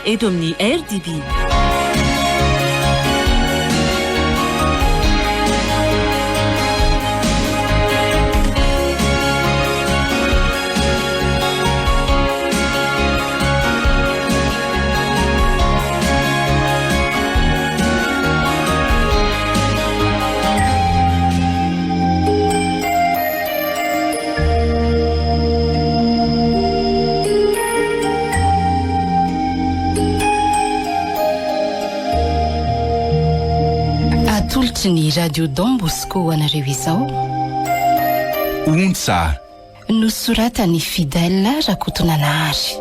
eto amin'ny RDB. Ny radio Don Bosco anareo izao ontsa nosoratany Fidèle Rakotonanahary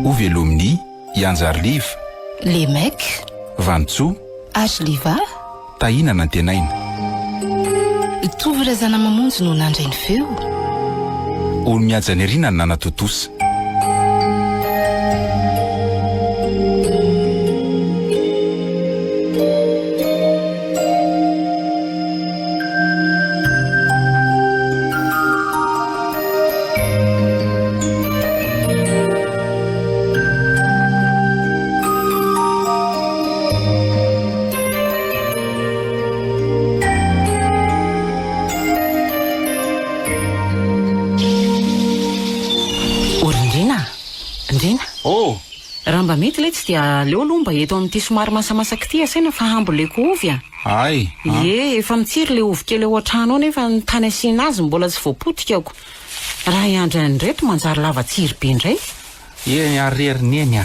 Ovelomny Ianjarliva Lemek Vantsoa Ashliva Tahina Nantenaina Tovirazana mamonjy no nandray ny feo olo miajany rina ny nanatotosa raha mba mety le tsy dia aleo aloha mba eto amin'ity somary masamasaka ity asaina fa hamboleko ovy a ay efa mitsiry le ovy kely ao an-trano ao nefa ny tany asiana azy mbola tsy voapotikako raha iandriny reto manjary lava tsiry be indray areriny eny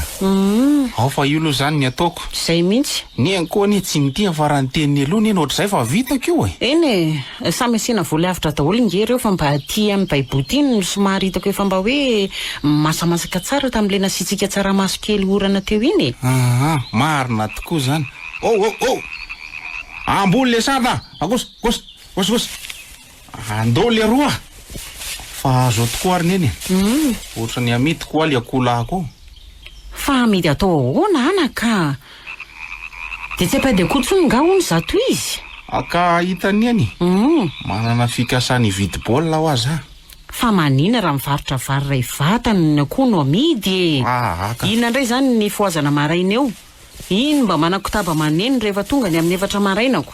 ao fa io aloha zany ny ataoko zay mihitsy ny ankoa ny tsy nitia fa raha ny teniny aloha ny ohatr'izay fa vitako io eny samy asiana voalavitra daholo ingery eo fa mba tia amin'ny baiboty iny somary hitako efa mba hoe masamasaka tsara tam'le nasitsika tsaramaso kely orana teo iny marina tokoa zany amboly le sava akosy andao le roa fa azo tokoa ariny eny ohatra ny amity koa le akolako fa amidy atao ahoana anaka de tsy apady akotsony nga hono zato izy aka hitany eny manana fikasany vidy baolina ho aza fa manina raha mivarotra vary ray vatany koa no amidy ina ndray zany ny foazana maraina eo iny mba manakotaba maneny rehefa tonga ny amin'ny efatra marainako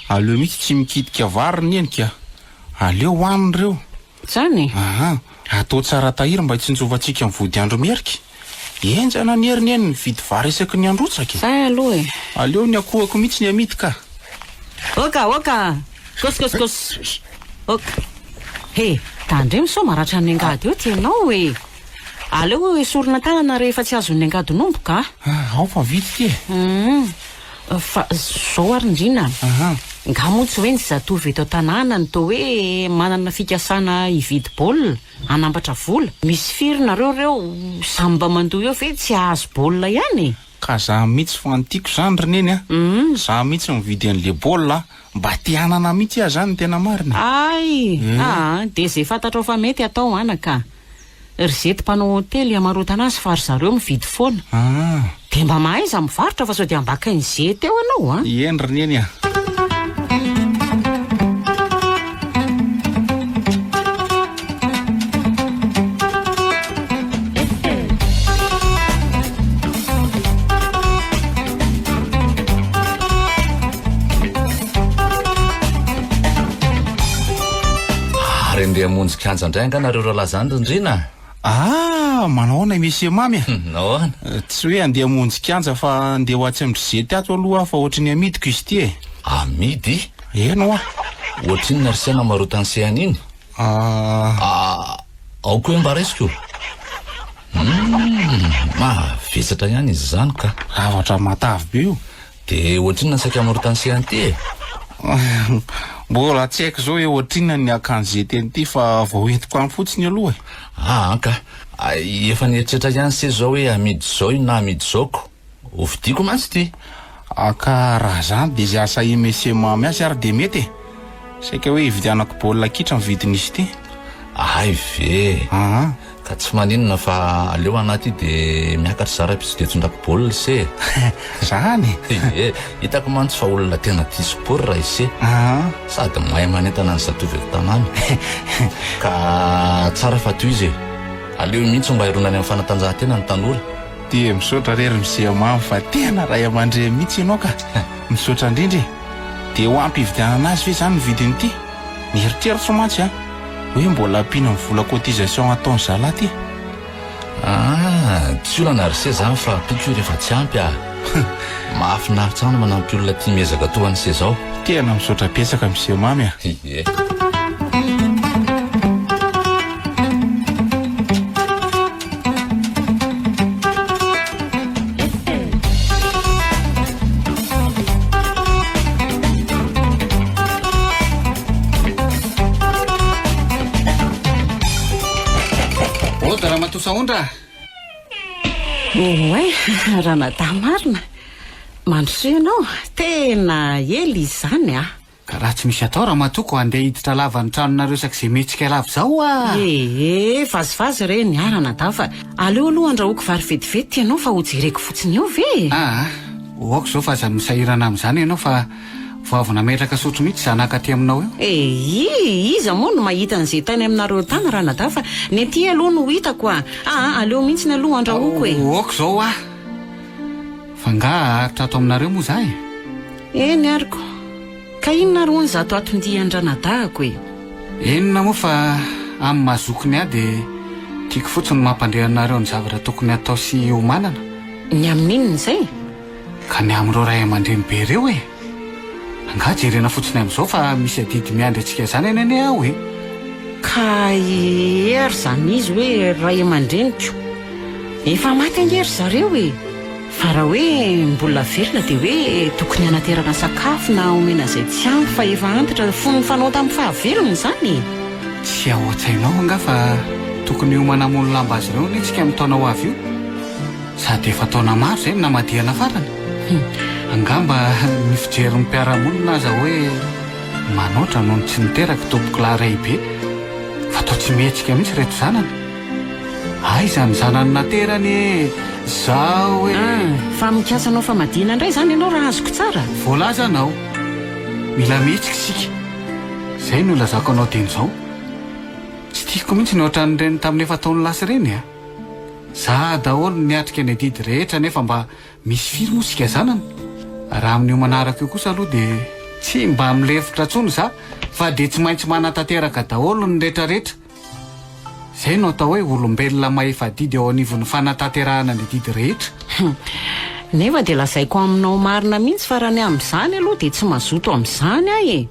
aleo mitsy tsy mikitika vary ny enika aleo hoaniny reo zany atao tsara tahiry mba tsy njovatsika mivody andro mierika enjana ny heriny eny ny vidy vary isaky ny androtsaka zay aloha aleo ny akohako mitsy ny amity ka oka oka tandre miso maratra ny angady eo tianao aleo esorina tanana rehefa tsy azon'ny angady nomboka ao fa vity fa zao arindrina nga motsy hoe ny zatovy eto tanàna ny to hoe manana fikasana ividy baolina anambatra vola misy firinareo reo samba mandoa eo ve tsy ahazo baolina ihany ka za mitsy fantiako zany rineny za mitsy mividy an'le baolina mba tianana mitsy zany tena marina de zay fantatrao fa mety atao anaka ry zety mpanao hotely amarotana azy fary zareo mividy foana de mba mahaiza mivarotra fa sao de ambaka ny zety eo anao eny rineny Rendeha monjy kianja indray anganareo raha lazany rindrina manaona misy mamy nahoana tsy hoe andeha monjy kianja fa andeha ho atsy amin'ny zety ato aloha fa ohatry ny amidiko izy ty amidy eno ohatry iny narisiana marotany seany iny ao koa embaresiko mavesatra ihany izy zany ka zavatra matavy be io de ohatry iny nasaika marotany seany ty mbola tsy haiko zao hoe ohatrinona ny akanjety eny fa vao entiko any fotsiny aloha ka efa nieritreritra ihany se zao hoe amidy zao io na amidy zaoko ovidiko mantsy ty aka raha zany de zay asa imese mamy azy ary de mety saika hoe ividianako baolina kitra mividin'izy ty ay ve ka tsy maninona fa aleo anaty de miakatra zara pisy de tondrako baolina se zany hitako mantsy fa olona tena tia sport raha izy sady mahay manentana ny zatovy eto tanàna ka tsara fa toy izy aleo mihitsy mba ironany amin'ny fanatanjahantena ny tanora dia misaotra rery miseamamy fa tena ray aman-dre mihitsy ianao ka misaotra indrindra dia ho ampividianana azy ve zany mividiny ity nieritreritra mantsy a hoe mbola ampiana ny vola cotisation ataony zalaty tsy olana ry se zany fa pitso rehefa tsy ampy mahafinaritra any manampy olona tia miezaka tohany se zao tena misaotra piesaka miseamamy ie saondra oe raha natamarina mandroso ianao tena ely izy zany ka raha tsy misy atao raha matoko andeha hiditra lava ny tranonareo sak'izay metsika lava zao vazivazy re niarana da fa aleo aloha andrahoako vary vetivety ianao fa ho jereko fotsiny eo ve oako zao fa za misahirana am'izany ianao fa vao nametraka sotro mihitsy zanaka aty aminao eo iza moa no mahita an'izay tany aminareo tany raha nada fa ny aty aloha no hitako aleo mihitsy ny aloha andrahoako oako zao fa nga aritra ato aminareo moa za eny ariko ka inona roa ny zato atondiandranadahako enina moa fa amin'ny mahazokony dia tiako fotsiny mampandeha anareo ny zavatra tokony atao sy homanana ny amin'inona zay ka ny amin'ireo ray aman-dreny be reo nga jerena fotsiny amin'izao fa misy adidy miandry antsika zany eny aho ka ery zany izy hoe ray aman-dreniko efa maty angery zareo fa raha hoe mbola verina dia hoe tokony hanaterana sakafo na omena zay tsy ampy fa efa antitra fony fanao tamin'ny fahavelony zany tsy ao an-tsainao nga fa tokony homanamono lamba azy ireo nitsika mitaona ho avy io sady efa taona maro zay namadihana farany angamba ny fijery ny mpiaramonina aza hoe manoatra noho ny tsy niteraka tompoko laharay be fa tao tsy mihetsika mihitsy reto zanany izany zanany naterany zao hoe fa mikasanao famadihana indray zany ianao raha azoko tsara voalaza anao mila mihetsika sika zay no lazako anao teny zao tsy tiako mihitsy ny ohatran'ireny tamin'ny efa taony lasy reny za daholo niatrika ny adidy rehetra nefa mba misy firy moa sika zanany raha amin'io manaraka io kosa aloha dia tsy mba milefitra tsony za fa dia tsy maintsy manatanteraka daholo ny rehetrarehetra zay no atao hoe olombelona maefa didy ao anivon'ny fanatanterahana ny didy rehetra nefa dia lazaiko aminao marina mihitsy fa raha ny amin'izany aloha dia tsy mazoto amin'izany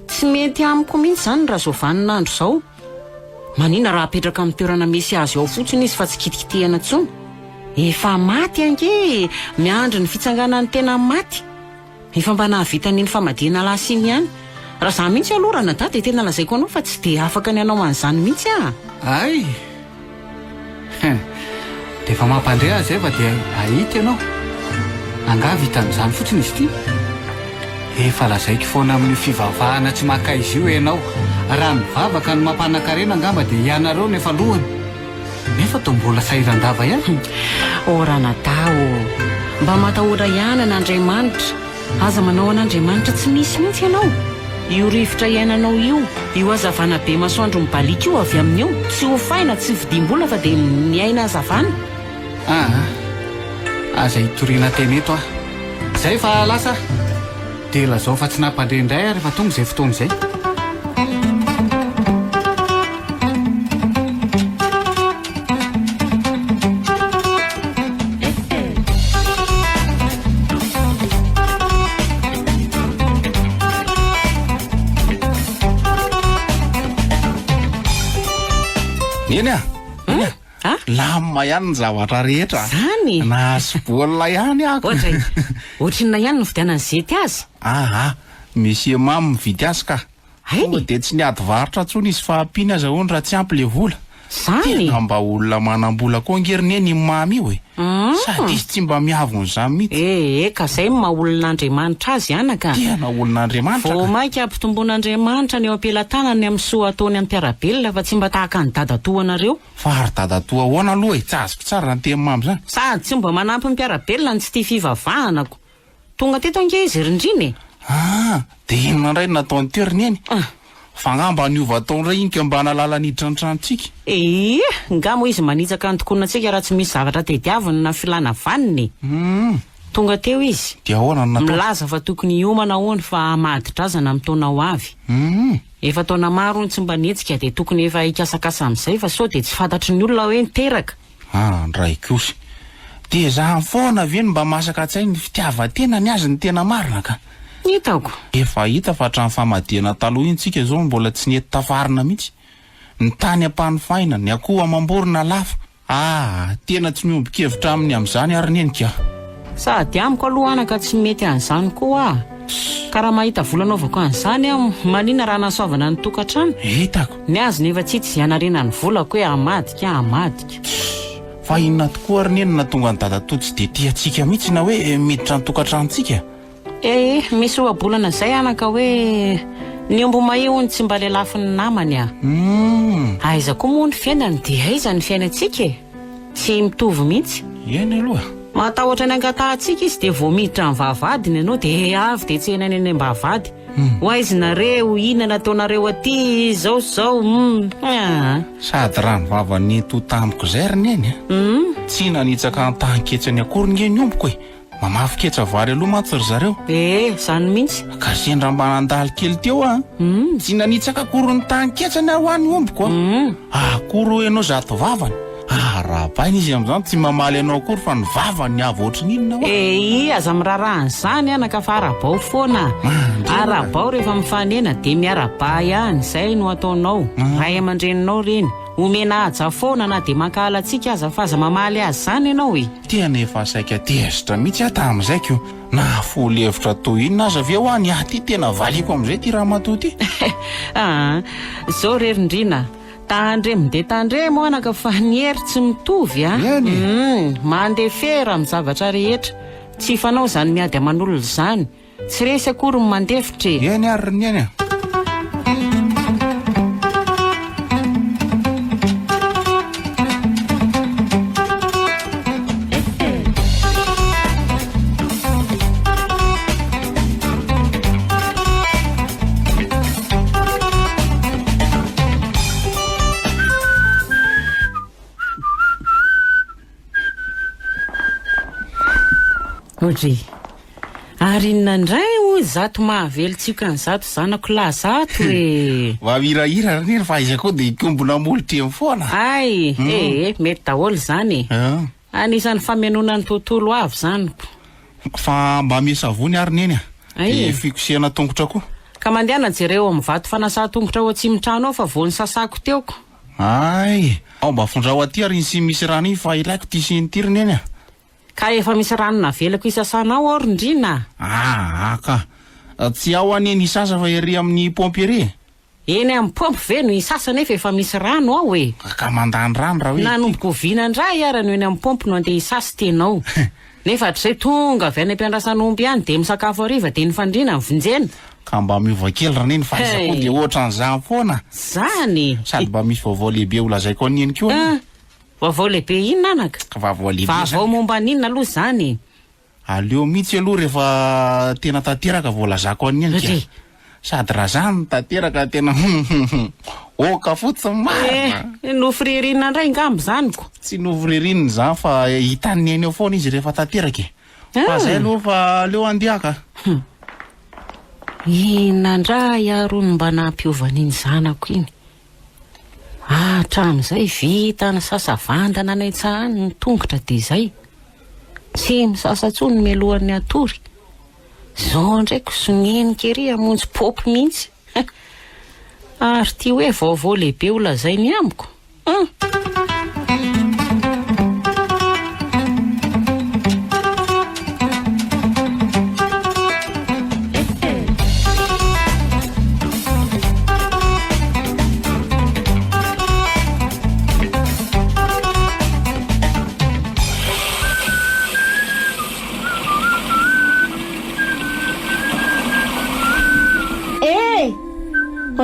tsy mety amiko mihitsy zany raha zao vaninandro zao manina raha apetraka amin'ny toerana misy azy ao fotsiny izy fa tsy kitikitihana tsony efa maty ange miandry ny fitsanganany tena maty efa mba nahavita n'iny famadihana lasiny ihany raha za mihitsy aloha raha nadady dia tena lazaiko anao fa tsy dia afaka ny anao an'izany mihitsy ay dia efa mampandrea zay fa dia ahita ianao angavitan'izany fotsiny izy ity efa lazaiko foana amin'ny fivavahana tsy maka izy io ianao raha mivavaka ny mampanankarena angamba dia ianareo nefa lohany nefa to mbola sahirandava ihany oranadao mba matahotra ihany an'Andriamanitra aza manao an'Andriamanitra tsy misy mihitsy ianao io rivotra iainanao io azavana be masoandro mibalika io avy amin'io tsy ho faina tsy vidim-bola fa dia miaina azavana aza hitoriana teny eto zay fa lasa dia lazao fa tsy nampandre indray rehefa tonga izay fotoana izay eny lama ihany ny zavatra rehetra zany nahazo baolina ihany ako ohatrinona ihany no vidianany zety azy misy emamy mividy azy ka dia tsy niady varotra tsony izy fa ampiny aza hoany raha tsy ampy le vola zany mba olona manambola koa angeriny eny mamy io sady izy tsy mba miavony zany mihitsy ka zay maha olon'Andriamanitra azy anaka tena olon'Andriamanitra vo mainka ampitomboan'Andriamanitra ny eo ampelantanany amin'ny soa ataony amin'ny mpiarabelona fa tsy mba tahaka ny dadatoanareo fa ary dadatoa hoana aloha tsy azoko tsara ny teny mamy zany sady tsy mba manampy ny mpiarabelona ny tsy tia fivavahanako tonga teto ange izy rindriny dia inona indray nataony toeriny eny fangamba niova taonray iny ka mba nalala nidranotranotsika ngamo izy manitsaka ny tokonantsika raha tsy misy zavatra tediaviny na filana vaniny tonga teo izy dia ahoana natao milaza fa tokony hiomana hoany fa amadidrazana amin'ny taona ho avy efa taona maro ny tsy mba netsika dia tokony efa hikasakasa amin'izay fa sao dia tsy fantatry ny olona hoe niteraka ndray kosa dia zaho foana ve ny mba masaka an-tsay ny fitiavan-tena ny azy ny tena marina ka hitako efa hita fa hatrany famadihana taloha iny tsika zao mbola tsy nety tafarina mihitsy ny tany ampanofaina ny akoho amamborona lafa tena tsy miombon-kevitra aminy amin'izany ary nenika sady amiko aloha anaka tsy mety an'izany koa ka raha mahita volanaovako an'izany manina raha nasaovana ny tokantrano hitako ny azy nefa tsy tsy ianarena ny volako hoe amadika fa inona tokoa ary nenina tonga ny dada tsy dia tiantsika mihitsy na hoe miditra ny tokantranontsika misy roabolana izay anaka hoe ny ombo mahehony tsy mba lelafin'ny namany aiza koa moa ny fiainany dia aiza ny fiainantsika tsy mitovy mihitsy eny aloha matahotra ny angatantsika izy dia vao miditra ny vavadiny ianao dia avy dia tsy henany any am-bavady ho aizinareo inona nataonareo aty zao sady raha ny vavany totamiko zay ry neny tsy nanitsaka an-tahanketsany akory ngeny omboko e mamafiketsa vary aloha mantsy ry zareo zany mihitsy ka sendra mba nandalo kely teo tsy nanitsaka akory ny tahanketsany ho any omboko akory ianao zato vavany raha baina izy amin'izany tsy mamaly anao akory fa ny vavany avy ohatriny inona aza mirarahany zany anaka fa arabao foana arabao rehefa mifanena dia miaraba ihany izay no ataonao ray aman-dreninao reny omena aja foana na dia mankalatsika aza fa aza mamaly azy zany ianao tena efa saika tezitra mihitsy aho tamin'izay ko na folo hevitra toy inona aza avy ho any ty tena valiko amin'izay ty raha matoty zao rerindrina tandremo dia tandremo anaka fa ny hery tsy mitovy mandeha fera amin'ny zavatra rehetra tsy fanao zany miady aman'olona zany tsy resy akory ny mandefitra eny ary ny eny ary inandray o zato mahavelontsika ny zato zanako lazato vahirahira reny fa izy koa dia ikombona molitra eny foana mety daholo zany anisan'ny famenona ny tontolo avy zanyko fa mba mesavony ary neny dia fikosehana tongotra koa ka mandehana jereo amin'ny vato fanasa tongotra ao atsimitrano ao fa voany sasako teoko ao mba fondrao aty ary sy misy rano iny fa ilaiko ty sy nytiry neny ka efa misy rano navelako isasanao ao rindrina ka tsy ao aneny isasa fa ery amin'ny pompy ery eny amin'ny pompy ve no isasa nefa efa misy rano ao ka mandany rano raha hoe nanomboko vinandray ara no eny amin'ny pompy no andeha isasy tenao nefa trzay tonga avy any ampiandrasan'omby ihany dia misakafo ariva dia nifandrina nyvinjena ka mba miova kely raha neny fa iza koa dia ohatra n'izany foana zany sady mba misy vaovao lehibe ho lazay koa nieny koa vaovao lehibe inona anaka vaovao lehibe vaovao momba ninona aloha zany aleo mihitsy aloha rehefa tena tanteraka voalazako an'iny sady raha zany tanteraka tena oka fotsiny marina nofiririnina indray ngambo zanyko tsy nofiririnina zany fa hitany eny eo foana izy rehefa tanteraka fa zay aloha fa aleo andehaka inandray arony mba nampiovan'iny zanako iny hatramin'izay vita ny sasavandana ny tsahany ny tongotra dia izay tsy misasatsony melohan'ny atory zao ndraiky sonyenika ery hamonjy popy mihitsy ary ty hoe vaovao lehibe ho lazay ny amiko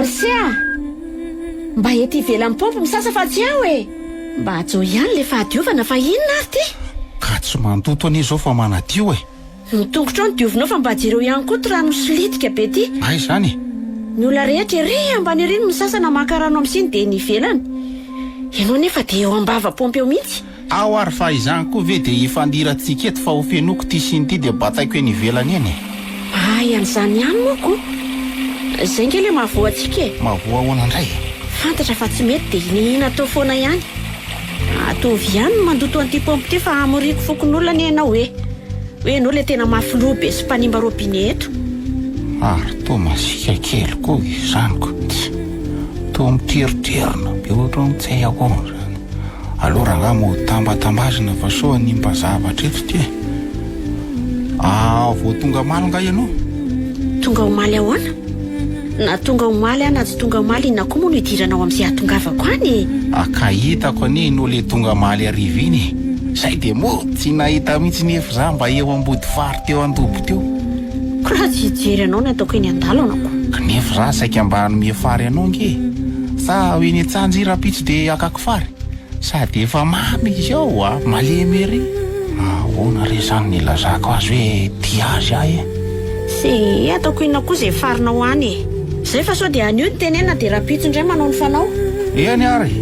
Orsia, mba ety ivelan'ny pompy misasa fa tsy ao mba ajo ihany le fahadiovana fa inona ary ty ka tsy mandoto anie zao fa manadio ny tongotra ao ny diovinao fa mba jereo ihany koa ty rano solitika be ty zany ny olona rehetra re ambany reny misasana makarano amin'siny dia ny ivelany ianao nefa dia eo ambava-pompy eo mihitsy ao ary fa izany koa ve dia ifandirantsika eto fa ho fenoko ty siny ty dia bataiko eny ivelany eny an'izany ihany moko izay nge le mahavoantsika e mahavoa ahoana indray fantatra fa tsy mety dia nihina tao foana ihany atovy ihany no mandoto an'ity pompy ty fa amoriko fokon'olona ny ianao hoe ianao le tena mafolobe sy mpanimba robinet eto ary to masika kely koa izanyko to miteritrerina be ohatra mitsay ako zany aloha raha mo tambatambazina fa soa nimba zavatra eto ty vao tonga maly nga ianao tonga omaly ahoana na tonga omaly na tsy tonga omaly na koa moa no hidiranao amin'izay atongavako any akahitako anie no le tonga maly ariva iny zay dia mo tsy nahita mihitsy nefa za mba eo ambody fary teo andobo teo ko raha tsy hijery anao ny ataoko eny an-dalo anako kanefa za saika mba hanome fary anao nge sa hoe ny antsanjy rapitsy dia akako fary sady efa mamy izy ao malemy ery ahoana re zany ny lazako azy hoe tia azy ahy sy ataoko inona koa izay farinao any zay fa sao dia anio ny tenena dia rapitso indray manao ny fanao eny ary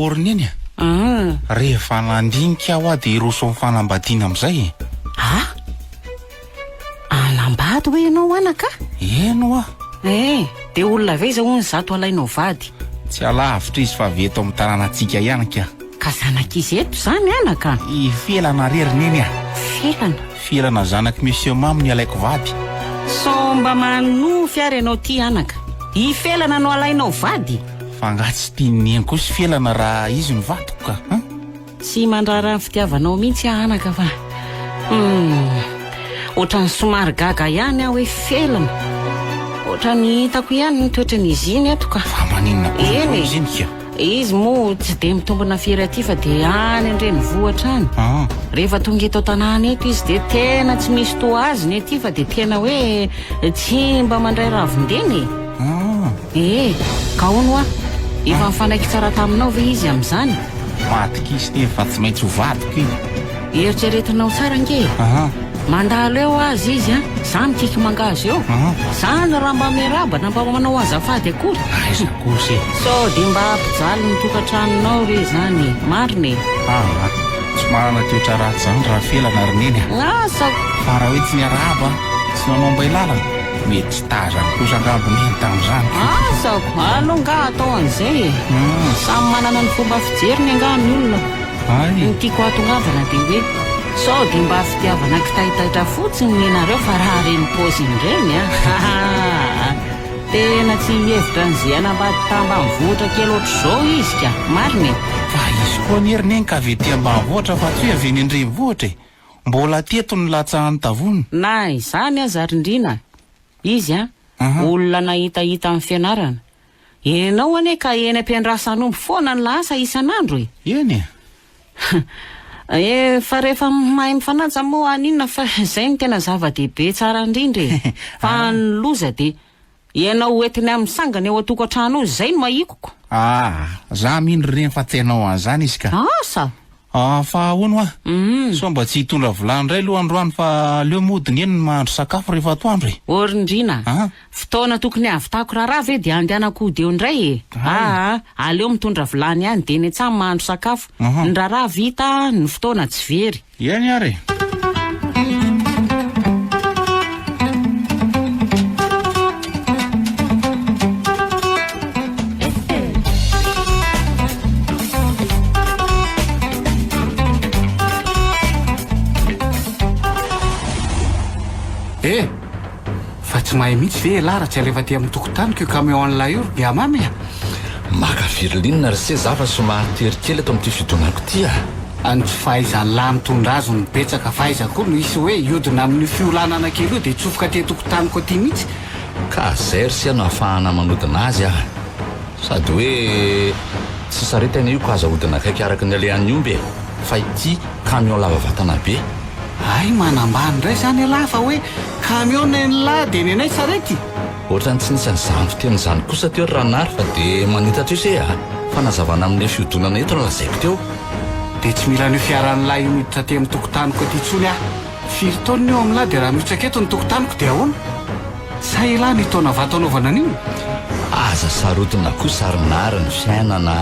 oriny eny rehefa nandinika aho dia iroso mifanambadiana amin'izay anambady hoe ianao anaka eno dia olona veza hono zato alainao vady tsy alavitra izy fa veto amin'ny tanànantsika ianaka ka zanak'izy eto zany anaka ifelana reriny eny felana zanako monsieur mamy ny alaiko vady so mba manofy ary ianao ty anaka ifelana no alainao vady fa nga tsy tiany eny koa sy felana raha izy ny vadiko ka tsy mandrara ny fitiavanao mihitsy anaka fa ohatrany somary gaga ihany aho hoe felana ohatrany hitako ihany ny toetran'izy iny eto ka fa maninona koa izy izy moa tsy dia mitombona firy aty fa dia any andreny vohatra any rehefa tonga eto tanàna eto izy dia tena tsy misy to azy ny aty fa dia tena hoe tsy mba mandray ravindeny ka hono efa mifanaiky tsara taminao ve izy amin'izany vadika izy nefa tsy maintsy ho vadiko iny eritreretinao tsara nge mandalo eo azy izy za mitiky mangazo eo zany raha mba miarabana mba manao azafady akory aizakosy sao dia mba ampijaly ny tokantranonao re zany mariny tsy manana toetra ratsy zany raha felana rineny asako fa raha hoe tsy niaraba tsy nanao mba ilalana mety tsy tazany kosa angamboneny tamin'izany asako alonga atao an'izay samy manana ny fomba fijeriny angany olona ny tiako atongavana dia hoe sao dia mba fitiavana kitahitaitra fotsiny nenareo fa raha reny poziny reny tena tsy hevitra n'izay anambady tamba mivoatra kely oatra zao izy ka mariny fa izy koa nyerineny ka ave tia mba mivoatra fa tsy hoe avy ny andreny voatra mbola teto ny latsahany tavony na izany aza rindrina izy olona nahitahita amin'ny fianarana ianao ane ka eny ampiandrasanombo foana ny lasa isan'andro eny fa rehefa mahay mifanaja moa aninona fa izay ny tena zava-dehibe tsara indrindra fa ny loza dia ianao entiny amin'ny sangana eo atokantrano izay no mahikoko za mindry reny fa tsainao an'izany izy ka asa fa ahoano so mba tsy hitondra volany indray aloha androany fa leo modiny eny ny mahandro sakafo rehefa atoandro orindrina fotoana tokony avitako raharaha ve dia andehanako deo indray aleo mitondra volany ihany dia ny an-tsamy mahandro sakafo ny raharaha vita ny fotoana tsy very eny ary fa tsy mahay mihitsy ve lara tsy alefa ty amin'ny tokotaniko io kameo an'ilay io dia mamy maka virilinina ry se za fa somary terikely ato amin'ity fidonako ty any tsy fahaizany lahy mitondra azo ny betsaka fahaizako no isy hoe iodina amin'ny fiolanana kely io dia tsofoka ty tokotaniko aty mihitsy ka zay ry se no ahafahana manodina azy sady hoe tsy saretana io ka azahodina akaiky araka ny alehan'ny omby fa ity camion lava vatana be ay manambany indray zany alahy fa hoe kamiona ny lahy dia ny anay sarety ohatrany tsy nisy anyzany fitenyzany kosa teo raha nary fa dia manitatra io se fanazavana amin'ilay fiodonana eto no lazaiko teo dia tsy mila ny fiaran'ny lahy miditra aty amin'ny tokontaniko aty tsony aho firy taona eo amin'lahy dia raha mihotraka eto ny tokontaniko dia ahoana sa ilahy ny taona vato anaovana an'io aza sarodina koa sarinary ny fiainana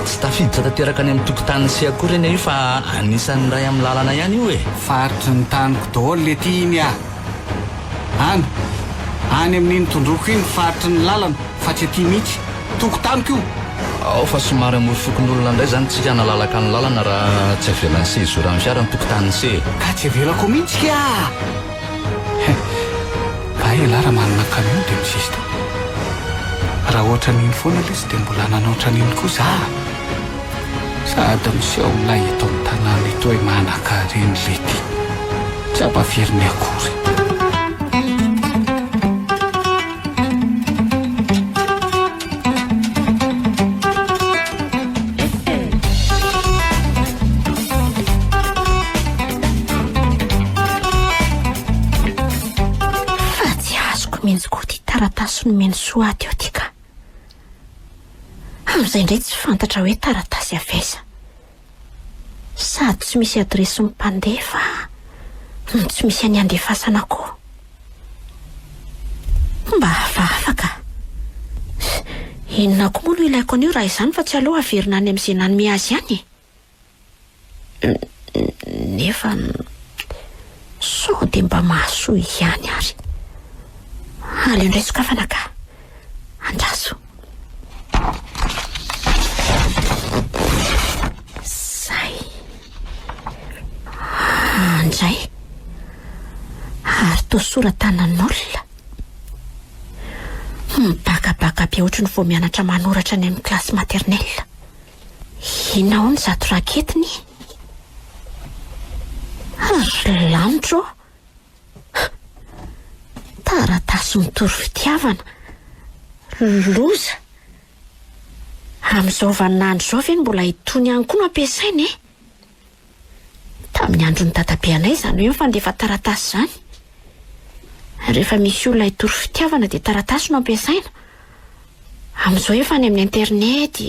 tsy tafiditra tanteraka any amin'ny tokotany sy akory eny io fa anisan'ny ray amin'ny lalana ihany io e faritry ny taniko daholo le ty iny aho any amin'iny tondroko iny faritry ny lalana fa tsy aty mihitsy tokotaniko io ao fa somary amorofokon'olona indray zany tsika nalalaka ny lalana raha tsy avelan'ny se izoran'ny fiara ny tokotany se ka tsy avelako mihitsy ka ka ela raha manana kamion dia misisy raha ohatra n'iny foana le sy dia mbola nanao ohatran'iny koa za sady miseho milay eto amin'ny tanàna eto hoe manan-kareny le ty tsy ampaferiny akory fa tsy azoko mihitsy koa ty taratasy nomeny soa aty eo ty ka amin'izay indray tsy fantatra hoe taratasy avesa sady tsy misy adresy mimpandefa tsy misy any andefasana koa mba hafahafa inona koa moa no ilaiko an'io raha izany fa tsy aloha averina any amin'izay nanome azy ihany nefa sao dia mba mahasoa ihany ary aleo indray sokafana ka andraso andray ary toa soratanan'olona mibakabaka be ohatry ny vao mianatra manoratra any amin'ny klasy maternelle inona ho ny zato raketiny ary lanitro taratasy mitory fitiavana loza amin'izao vaninandro izao ve ny mbola hitony ihany koa no ampiasainy tamin'ny andro ny dadabe anay izany hoe mifandefa taratasy izany rehefa misy olona hitory fitiavana dia taratasy no ampiasaina amin'izao efa any amin'ny internet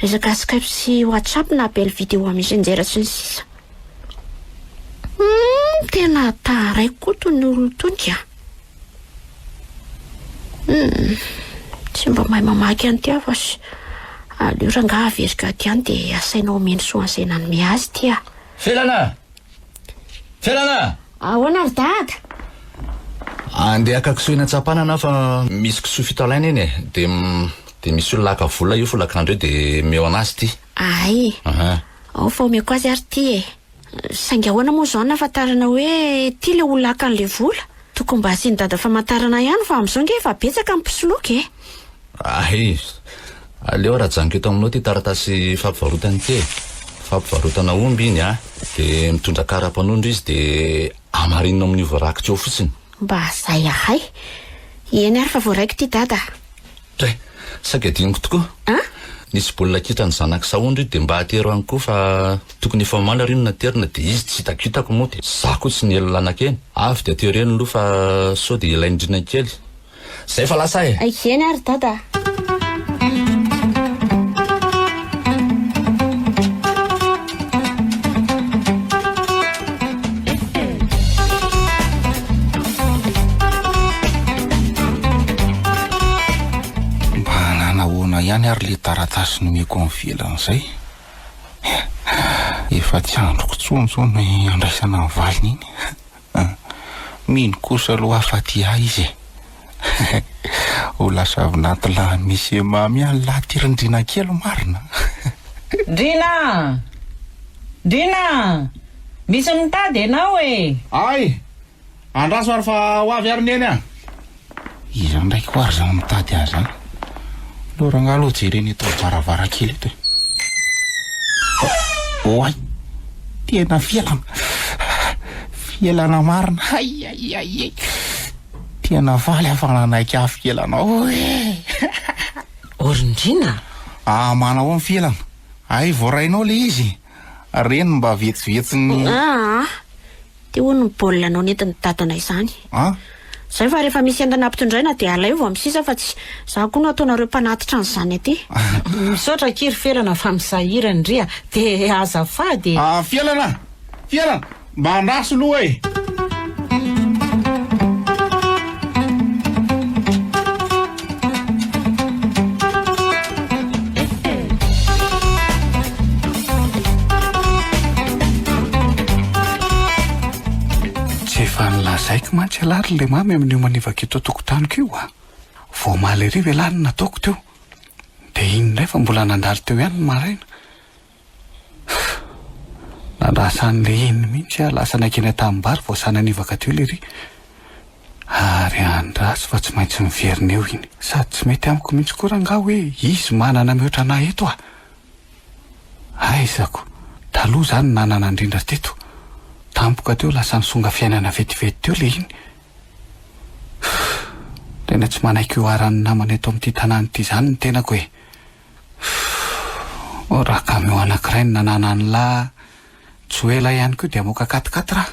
resaka Skype sy WhatsApp na appel vidéo amin'ny messenger sy ny sisa tena taraiko koa toy ny olona tonika tsy mba mahay mamaky any ty afa sy aleo ranga averika ty any dia asainao omeny soa an'izay nanome azy ty a felana ahoana ry dada andeha akakisoina tsapanana fa misy kisoa fitalaina eny e dia misy olona laka vola io folakandro eo dia meo anazy ty ay ao fa omeko azy ary ty e saingy ahoana moa zao nafantarana hoe ty le olona laka an'le vola tokony mba asiany dada famantarana ihany fa amin'izao nge efa betsaka mpisoloka e aleo raha janiko eto aminao ty taratasy fampivarotany ty fampivarotana omby iny dia mitondra kara-panondro izy dia amarinina amin'ny voarakitra eo fotsiny mba zay ahay eny ary fa voaraiko ty dada dray saika diniko tokoa nisy bolina kitra ny zanaka saondro io dia mba atero any koa fa tokony efa mamaly ary ino naterina dia izy tsy hitakitako moa dia za koa tsy nielolanan-keny avy dia ateo reny aloha fa sao dia ilaindrina kely zay fa lasa eny ary dada ihany ary le taratasy nomeko amin'ny velan'izay efa tsy androko tsonjo no andraisana ny valiny iny mino kosa aloha afa-ty ahy izy ho lasa avinaty lahy misy mamy any lahy tirindrina kely marina Drina misy mitady ianao e ay andraso ary fa ho avy ary neny iza ndraiky ko ary zany mitady azy zany loranga aloha jereny eto varavarankely eto oay tena fielana marina ay tena valy afananaiky ahy fielanao orindrina manao amin'ny fielana ay voarainao le izy reny mba vetsivetsiny Ty hono ny baolina anao nentin'ny dadonay izany. Zay fa rehefa misy entana ampitondraina dia alay vao misisa fa tsy za koa no ataonareo mpanatitra an'izany aty. Misaotra kiry felana fa misahirany ria dia azafady. Fialana mba andraso aloha e. Lazaiko mantsy alary le mamy amin'io manivaka eto tokotaniko io vao maly ery velany nataoko teo dia iny indray fa mbola nandalo teo ihany ny maraina. Nandrasan'le iny mihitsy lasa nakeny tamin'bary vao sananivaka teo le ry ary andraso fa tsy maintsy miverina eo iny sady tsy mety amiko mihitsy koranga hoe izy manana mihoatra na eto aizako taloha zany nanana indrindra teto tampoka teo lasa nisonga fiainana vetivety teo le iny. Tena tsy manaiky io arany namana eto amin'ity tanàna ity zany ny tenako e. Raha kamy eo anankiray ny nanana ny lahy tsy hoe ela ihany koa dia moka katikaty raha.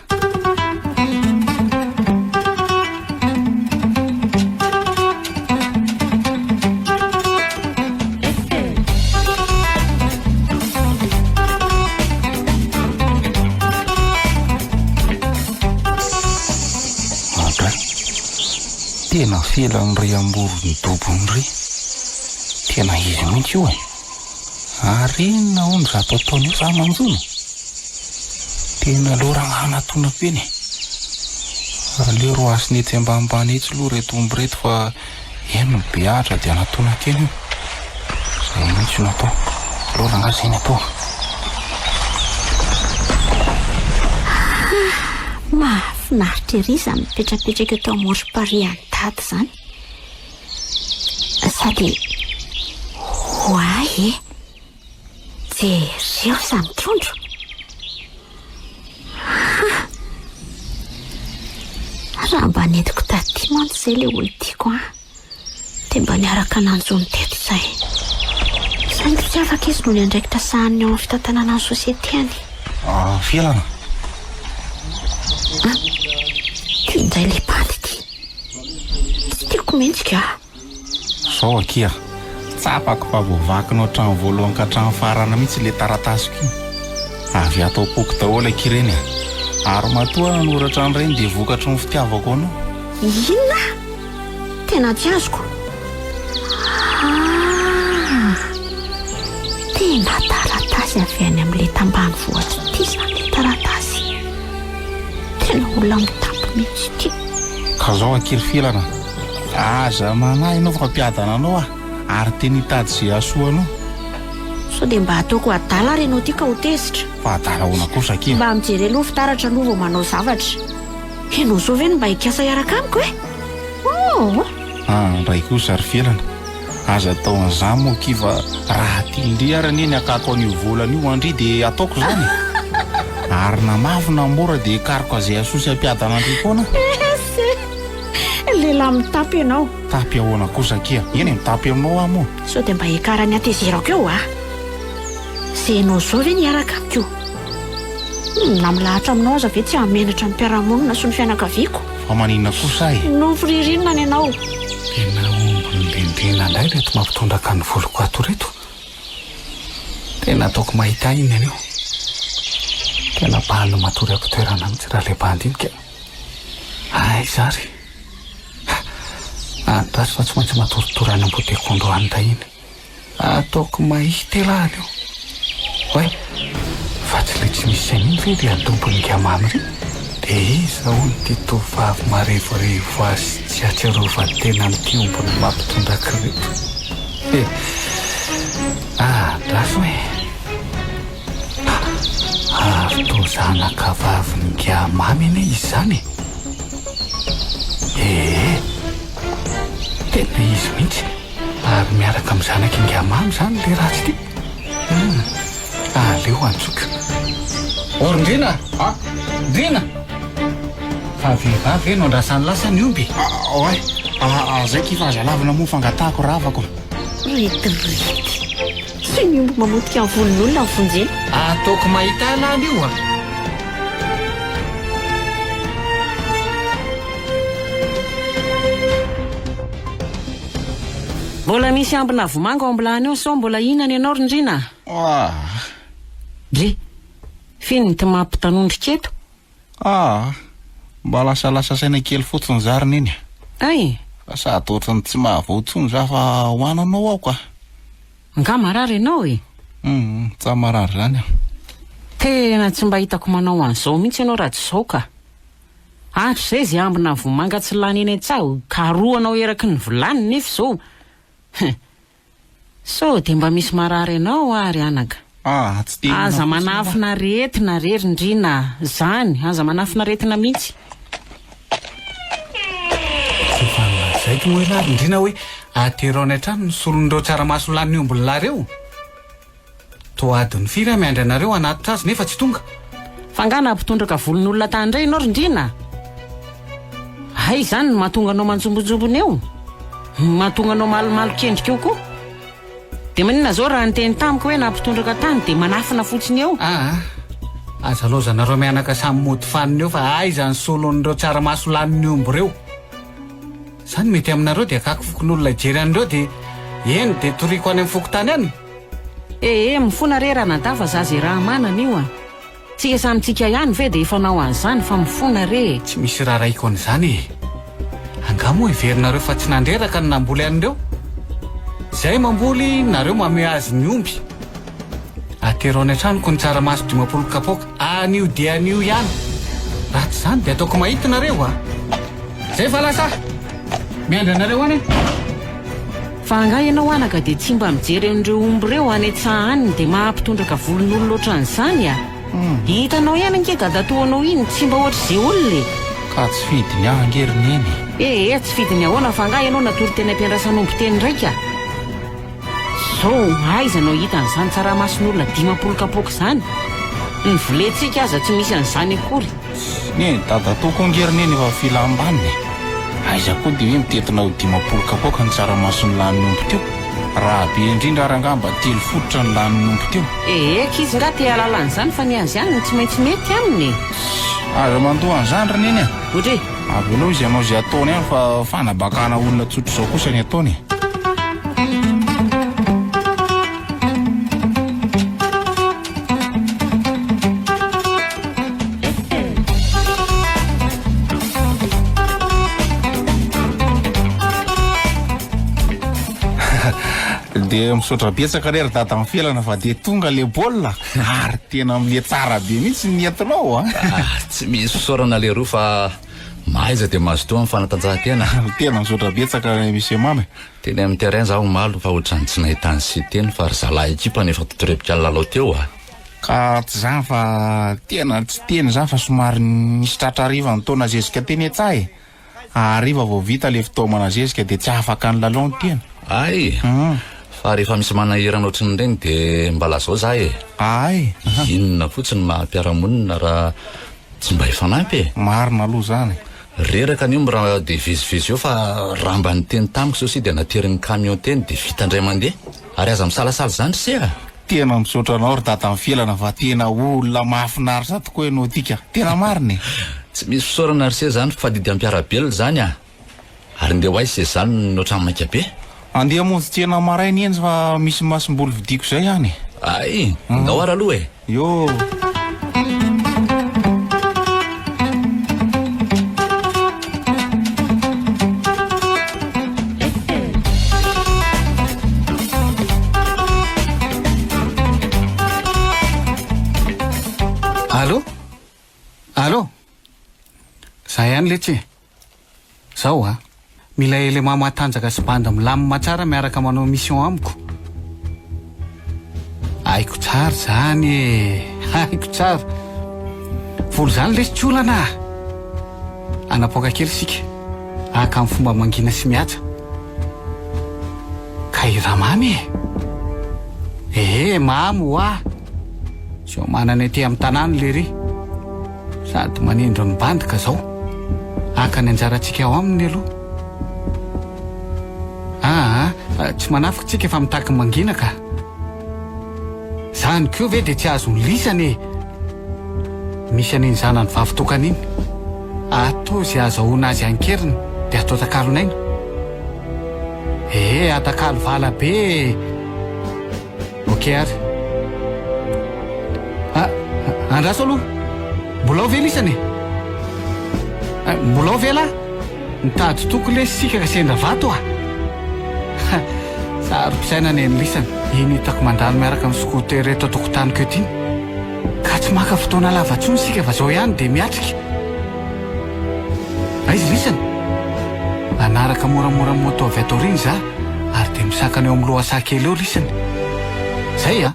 Tena felan'ny ry amborony dobony ry tena izy mihitsy io e. Ary inona hono za ataonio sa manjono tena lorana anatona peny aleo ro asiny etsy ambanimbany etsy loha reto omby reto fa eno beatra dia anatona kely io zay mihitsy no atao lorana azy iny atao. Mahafinaritra ery izany mipetrapetraka eto amorom-parian'ny dady izany sady hoay jereo izany trondro. Raha mba netiko taty mantsy izay ilay olo tiako dia mba niaraka nanjony teto izay. Saingy tsy afaka izy no ny andraikitra sahany ao amin'ny fitantanana ny sosiety any. Fialana Indray le pandy ty tsy tiako mihitsy ka. sao akia tsapako fa voavakinao trano voalohany ka trano farana mihitsy le taratasiko iny avy atao poko daholo akireny ary matoa noratra an'ireny dia vokatry ny fitiavako anao. Inona tena tsy azoko. Tena taratasy avy any amin'le tambany vohatra ty izany le taratasy. Tena olona mitampo mihitsy ty. Ka zao akiry filana aza manahy ianao fa mpiadana anao ary teny hitady izay asoanao. So dia mba ataoko adala ary ianao ty ka ho tezitra. Fa adala hoana kosa akia mba mijery aloha fitaratra aloha vao manao zavatra. Ianao zao ve no mba hikasa iaraka amiko e? Ray kosa ry filana aza atao an'izany moa kiva raha tiandry ary anie ny akako an'io volana io andry dia ataoko zany ary namavy na mora dia kariko azay asosy ampiadana andry foana. Lehilahy mitapy ianao. Tapy ahoana kosa akia eny mitapy aminao aho moa. So dia mba hikarany atezerako eo zay ianao zao ve niaraka amiko na milahatra aminao aza ve tsy hamenatra ny mpiarahamonina sy ny fianakaviako. Fa maninona kosa nofo ririnina ny ianao. Tena ombony lendrena indray reto mampitondraka ny voloko ato reto. Tena ataoko mahita iny anio. Tena bahalo matory ampitoerana mihitsy raha le bandinika. Ay zary andraso fa tsy maintsy matoritory any ambotekondro anita iny. Ataoko mahita elahany io. Oe fa tsy le tsy misy an'iny ve ry adombony gamamy ry dia iza hono ty tovavy marevorevo azy tsy atsiarovantena amin'ity ombony mampitondraka reto. Andraso hoe ary to zanaka vavy ny gamamy ane izy zany. Tena izy mihitsy ary miaraka amin'ny zanaka ingamamy zany le ratsy ty. Aleo antsoka orindrina ndrina fa vehivavy no andrasany lasany omby. Oe zay kifa aza lavina moa fangatahako ravako. Retirety sy ny omby mamotika ny volon'olona ny vonjeny. Ataoko mahita lany io. Tena olona mitampo mihitsy ty. Tena ombony lendrena indray reto mampitondraka ny voloko ato reto. Ay zary andraso hoe fa tsy le tsy misy an'iny ve ry adombony gamamy ry dia iza hono ty tovavy marevorevo azy tsy atsiarovantena amin'ity ombony mampitondraka reto. Mbola misy ambina vomanga ao ambilany eo sao mbola inany ianao Rindrina? Dre, fino ty mampitanondrika eto? Mba lasalasa saina kely fotsiny zariny iny. Ay, Fa sady ohatrany tsy mahavoatsony za fa hoananao ao ka. nga marary ianao e. Tsa marary zany. Tena tsy mba hitako manao an'izao mihitsy ianao raha tsy zao ka. Atro zay zay ambina vomanga tsy lany eny an-tsaho ka roanao eraky ny volany nefa zao. So de mba misy marary ianao ary anaka. Tsy de Aza manafina retina re Rindrina. Zany, aza manafina retina mihitsy. Efa zaiko moa ianao Rindrina hoe atero any an-trano ny solon'ireo tsaramaso lan'ny ombylahy reo. Toadiny firy miandry anareo anatitra azy nefa tsy tonga. Fangana ampitondraka volon'olona tany indray ianao Rindrina. Hay zany no mahatonga anao manjombonjombony eo. Mahatonga anao malomalo kendrika eo koa. De manina zao raha nyteny tamiko hoe nampitondraka tany de manafina fotsiny eo. Aza loza nareo mianaka samy mody faniny eo fa aiza ny solon'ireo tsaramaso lan'ny omby reo. Zany mety aminareo de akako fokon'olona ijery an'ireo de eny de toriko any amin'ny fokotany any. Mifona re raha nadafa za zay raha manana io Tsika samitsika ihany ve de efa nao an'izany fa mifona re. Tsy misy raha raiko an'izany e. Angamo heverinareo fa tsy nandreraka ny namboly an'ireo. Zay mamboly nareo mame azy ny omby. Atero any an-tranoko ny tsaramaso 20 kapoaka anio dia anio ihany. Raha tsy zany de ataoko mahita nareo Zay fa lasa miandry anareo any. Fa nga ianao anaka de tsy mba mijery an'ireo omby reo any an-tsahany de mampitondraka volon'olona ohatran'izany Hitanao ihany ange gadatoanao iny tsy mba ohatr'izay olona Ka tsy fidiny angeriny eny. Tsy fidiny ahoana fa nga ianao natory teny ampiandrasan'omby teny ndraika. Aizanao hitan'izany tsaramason'olona 20 kapoaka zany. Ny volentsika aza tsy misy an'izany akory. Dadatoko angeriny eny efa filambaniny. Aiza koa de hoe mitetinao 20 kapoaka ny tsaramasony lan'ny omby teo. Raha be indrindra arangamba 3 fototra ny lan'ny omby teo. Kizy nga te alalan'izany fa ny azy ihany tsy maintsy mety aminy. Aza mandoa an'izany reny eny Ohatry avelao izy ianao zay ataony ihany fa fanabakana olona tsotro zao kosa ny ataony. De misaotra betsaka rery dada amin'ny fialana fa de tonga le baolina ary tena amile tsara be mihitsy ny entinao Tsy misy fisaorana le roa fa maiza de mazotoa amin'ny fanatanjahantena. Tena misaotra betsaka monsieur Mamy. Teny amin'ny terrain zaho malo fa ohatrany tsy nahitany sy teny fa ry zalahy ekipa nefa totorepika lalao teo Ka tsy zany fa tena tsy teny zany fa somary nisy tratra ariva ny taona zezika teny etsahy. Ariva vao vita le fitaomana zezika de tsy afaka ny lalao ny tena. Fa rehefa misy manahirana ohatrany reny de mbala zao za inona fotsiny maha-piaramonina raha tsy mba hifanampy marina aloha zany. Reraka anio raha de vizivizy eo fa raha mba nyteny tamiko zao si de nateriny camion teny de vita indray mandeha ary aza misalasala zany se Tena misaotra anao ry dada amin'ny fialana fa tena olona mahafinaritra tokoa ianao tika. Tena marina Tsy misy fisaorana ry se zany fa didy ampiarabelona zany ary ndeha ho aizy se zany notrany maika be. Andeha monjy tena marainy eny fa misy masom-bolo vidiko zay ihany. Nao ara aloha Yo. Allô? Za ihany letsy. Zao mila élément matanjaka sy banda milamina tsara miaraka manao mission amiko. Haiko tsara zany haiko tsara. Folo zany lesy tsy olana. Anapoaka kely sika. Aka amin'ny fomba mangina sy mihaja. Ka iramamy mamy Tsy manana ety amin'ny tanàna lery. Sady manindro ny bandika zao. Aka ny anjarantsika ao aminy aloha. Tsy manafika tsika fa mitaky mangina ka. Zany koa ve de tsy azo ny lisany misy an'iny zanany vavy-tokana iny. Atao zay azahoana azy ankeriny de atao takalon'aina. atakalo vala be. Okey ary. Andraso aloha. Mbola ao vela isany. Mbola ao vela? Nitady toko le sika ka sendra vato ah. Saro-pisaina ny enlisana. Iny hitako mandalo miaraka amin'ny skoter eto tokotaniko eto iny. Ka tsy maka fotoana lava ntsony sika fa zao ihany dia miatrika. Aizy lisana. Anaraka moramora moto avy ato riny za ary dia misakana eo amin'ny loha kely eo lisana. Zay ah.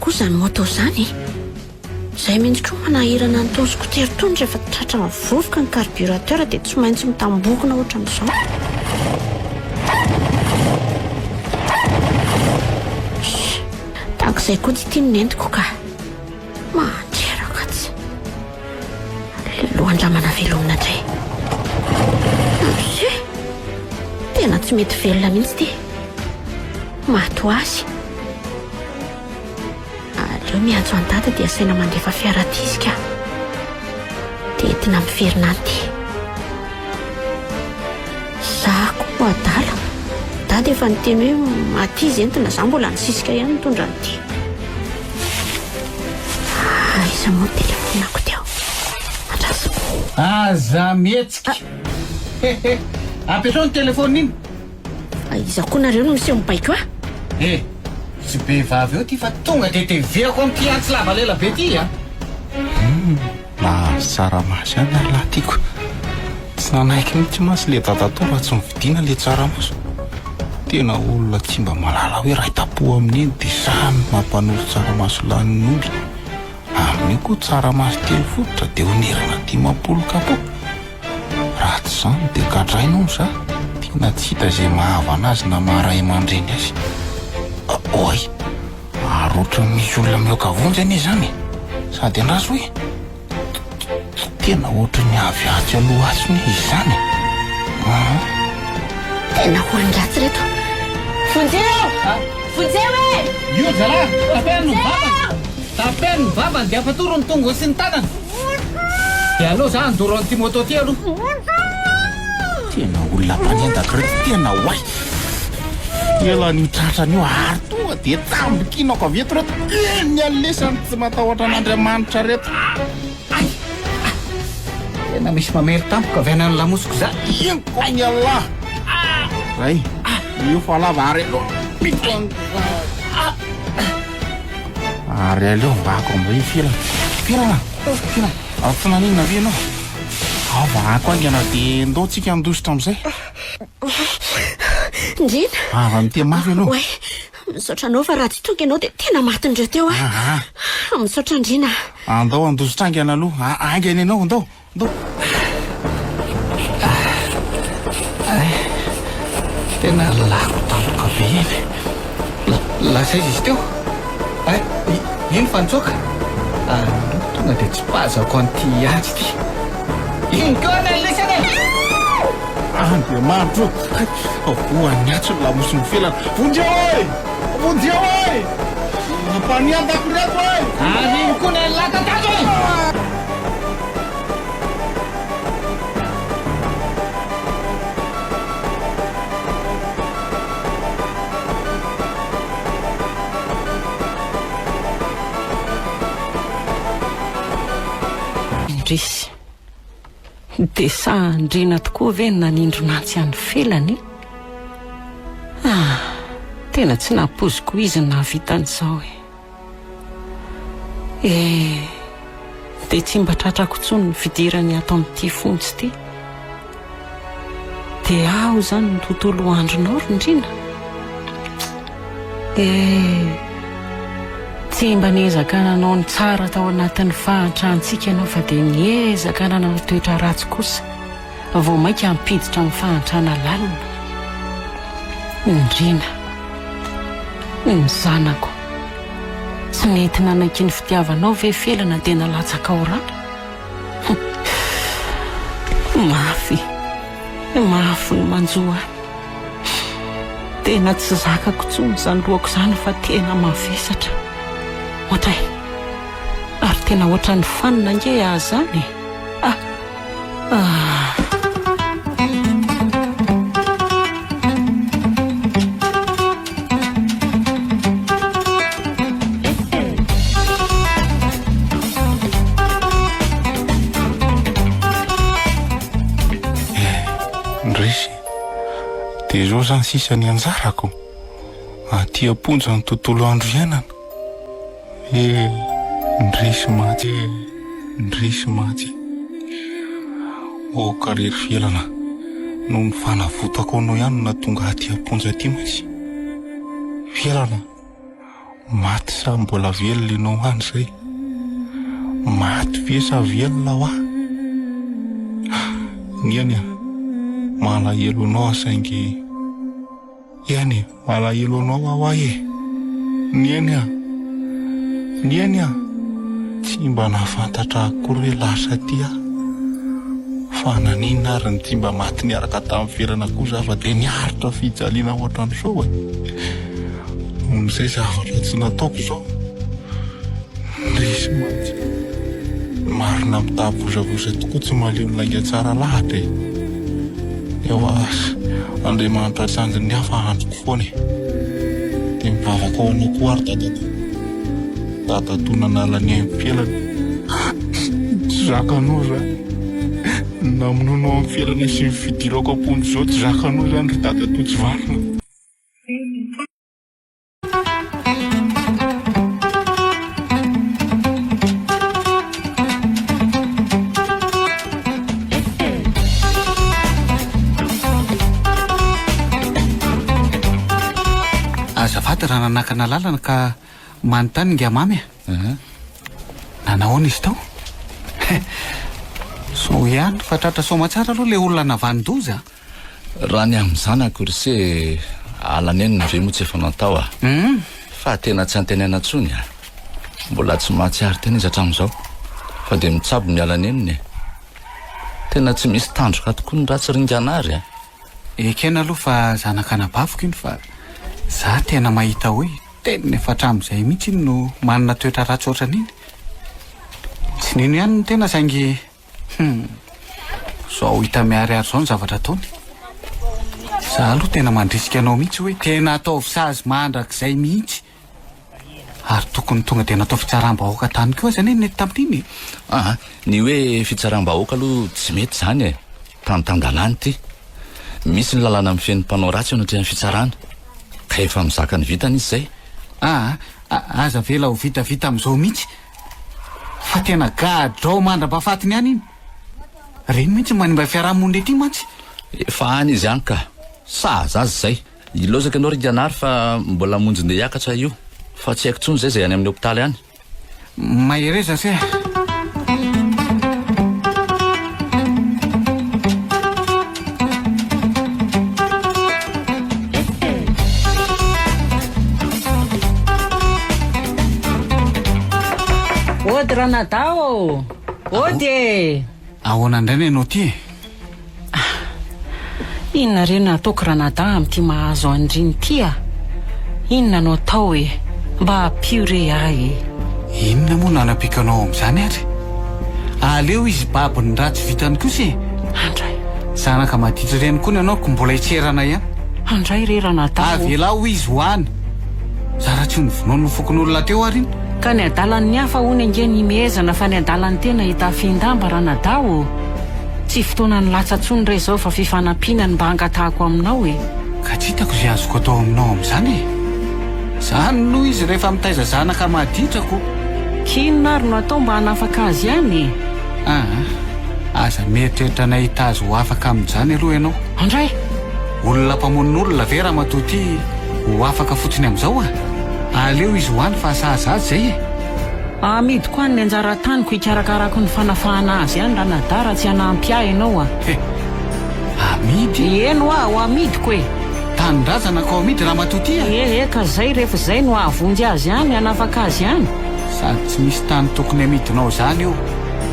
Koa zany moto zany zay mihitsy koa manahirana nytony skoter tony rehefa tratra vovoka ny carburateur dia tsy maintsy mitambokona ohatra amin'izao. Takizay koa tsy tia minentiko ka manjeraka tsy lohandramana velomina indray. Tena tsy mety velona mihitsy ty mato azy. Reo miantso an-dada dia saina mandefa fiara disika dia entina miverina anty. Za koa adala dada efa niteny hoe maty izy entina za mbola nisisika ihany mitondra an'ity. Iza moa telefonako teo andraso. Aza mihetsika. Ampiatrao ny telefona iny. Iza koa nareo no miseho mibaiko ah. Tsy be vavy eo ty fa tonga dia teveako amin'ny piantsy lava lela be ty ah. Tsaramaso ihany ary lahy tiako. Tsy nanaiky mihitsy masy le dadato raha tsy mividiana le tsaramaso. Tena olona tsy mba malala hoe raha hitapo amin'iny dia samy mampanolo tsaramaso lanin'omby. Amin'io koa tsaramaso 3 fototra dia onerana 50 kapo. Raha tsy izany dia gadrainao za. Tena tsy hita izay mahava anazy na maharay aman-dreny azy. Oy, arotra misy olona miokavonjany izany sady andraso hoe tena ohatra ny avy atsy aloha atsy ny izany. Tena olon-dratsy reto. Fonjeo! Fonjeo e! Io zalahy, tapeno ny vavany. Tapeno ny vavany dia afatoro ny tongony sy ny tanany. Dia aloha za andoro an'ity moto ty aloha. Tena olona mpanendaka reto tena hoay. Ela ny tratrany io ary tonga dia tambikinako avy eto reto. Ny alesany tsy matahotra an'Andriamanitra reto. Tena misy mamery tampoka avy any lamosiko za. Inko ny Allah. Zay, io fa lava ary aloha. Ary aleo mbako mba io firana. Firana. Tsy nanina ve ianao? Avako angana dia ndaotsika andositra amin'izay. Ndrina. Ava mitea mafy ianao. Oe, misaotra anao fa raha tsy tonga ianao dia tena matindreo teo ah. Misaotra Ndrina. Andao andositra angana aloha. Angana ianao, andao. Tena lako tampoka be iny. Lasa izy teo. Iny fantsoaka. Tonga dia tsy pazako an'ity atsy ty. Iny koa ny lesana. Dia mantro. Voany atsy ny lamosy ny felana. Vonjeo oe! Vonjeo oe! Nampaniandako reto oe! Iny koa ny latatazo oe! Indrisy dia sa Ndrina tokoa ve nanindro nantsy any felany? Tena tsy napoziko izy nahavitan'izao dia tsy mba tratrako tsony ny fidirany ato amin'ity fontsy ity. Dia aho zany ny tontolo andronao ry Ndrina. Tsy mba niezaka nanao ny tsara tao anatin'ny fahantrahantsika ianao fa dia niezaka nanao toetra ratsy kosa vao mainka hampiditra amin'ny fahantrana lalina. Ndrina, ny zanako tsy nety nanaiky ny fitiavanao ve felana dia nalatsaka ao raha? mafy ny manjoa. Tena tsy zakako tsony zany lohako zany fa tena mavesatra otay ary tena oatra ny fanina nge ahy zany. Ndrisy dia zao zany sisa ny anjarako aty aponja ny tontolo andro iainana. Ndrisy maty o karery fielana no ny fanavotako anao ihany na tonga aty aponja aty matsy. Fielana maty sa mbola velona ianao any zay? Maty ve sa velona ho aho? Niany malahelo anao saingy iany malahelo anao aho ahy. Niany tsy mba nahafantatra akory hoe lasa ty aho fa naninona ary ny tsy mba maty niaraka tamin'ny velana kosa fa dia niaritra fijaliana ohatran'izao izay zavatra tsy nataoko zao. Ndrisy maty marina mitavozavoza tokoa tsy maleo ny lainga tsara lahatra eo Andriamanitra sanjy ny hafa androko foana dia mivavaka ao anao koa ary datatona nalany amin'ny fielana tsy zakanao zany namononao amin'ny fielana sy ny fidirako ampony zao tsy zakanao zany ry datatona tsy valina. Azafady raha nanakana lalana ka manontany nga mamy nanahoana izy tao? So ihany fatratra somatsara aloha le olona navandoza. Raha ny amin'izany akorise alanenina ve moa tsy efa natao fa tena tsy antenaina tsony mbola tsy mahatsiary tena izy hatramin'izao fa dia mitsabo ny alaneniny tena tsy misy tandroka tokoa ny ratsy ringanary ekena aloha fa zanakanabavoko iny fa za tena mahita hoe tena efa hatramin'izay mihitsy iny no manana toetra ratsy ohatran'iny. Tsy nino ihany ny tena saingy zao hita miariary zao ny zavatra ataony. Za aloha tena mandrisika anao mihitsy hoe tena ataovy sazy mandrak'izay mihitsy ary tokony tonga dia natao fitsaram-bahoaka tany koa zany nety tamin'iny. Ny hoe fitsaram-bahoaka aloha tsy mety zany tany-tandalany ty misy ny lalàna amin'ny fenimpanao ratsy eo anatrehan'ny fitsarana ka efa mizaka ny vitany izy zay. Aza vela ho vitavita amin'izao mihitsy fa tena gadrao mandra-pahafatiny ihany iny. Reny mihitsy manimba fiarahamonina ety mantsy. Efa any izy any ka saza azy zay ilozaka anao ringanary fa mbola monjy ndeha hiakatra io fa tsy haiko tsony zay zay any amin'ny hopitaly any. Mahereza se ody ranadao ody ahoana indray ny ianao ty inona rena ataoko ranada amin'ity mahazo andriny ty inona no atao hoe mba apiore ahy inona moa nanapikanao amin'izany ary aleo izy babiny ratsy vitany kosa andray zanaka maditra reny koa ny anao ko mbola hitserana ihany andray re ranadao avela ho izy hoany zara tsy novonono fokon'olona teo ary iny ka ny adalan'ny hafa hony ange ny mihezana fa ny adalan'ny tena hitafindamba ranadao tsy fotoana ny latsatsony re zao fa fifanampianany mba hangatahako aminao ka tsy hitako izay azoko atao aminao amin'izany zany noho izy rehefa mitaiza zanaka maditrako kinona ary no atao mba hanafaka azy ihany aza mieritreritra nahita azy ho afaka amin'izany aloha ianao andray olona mpamonin'olona ve raha matoty ho afaka fotsiny amin'izao aleo izy hoany fa saza azy zay amidy koa ny anjara taniko hikarakarako ny fanafahana azy ihany ranadara tsy hanampy ahy ianao amidy eno ho amidiko tanindrazana ka amidy raha matoty ka zay rehefa zay no ahavonjy azy ihany hanafaka azy ihany sady tsy misy tany tokony amidinao zany io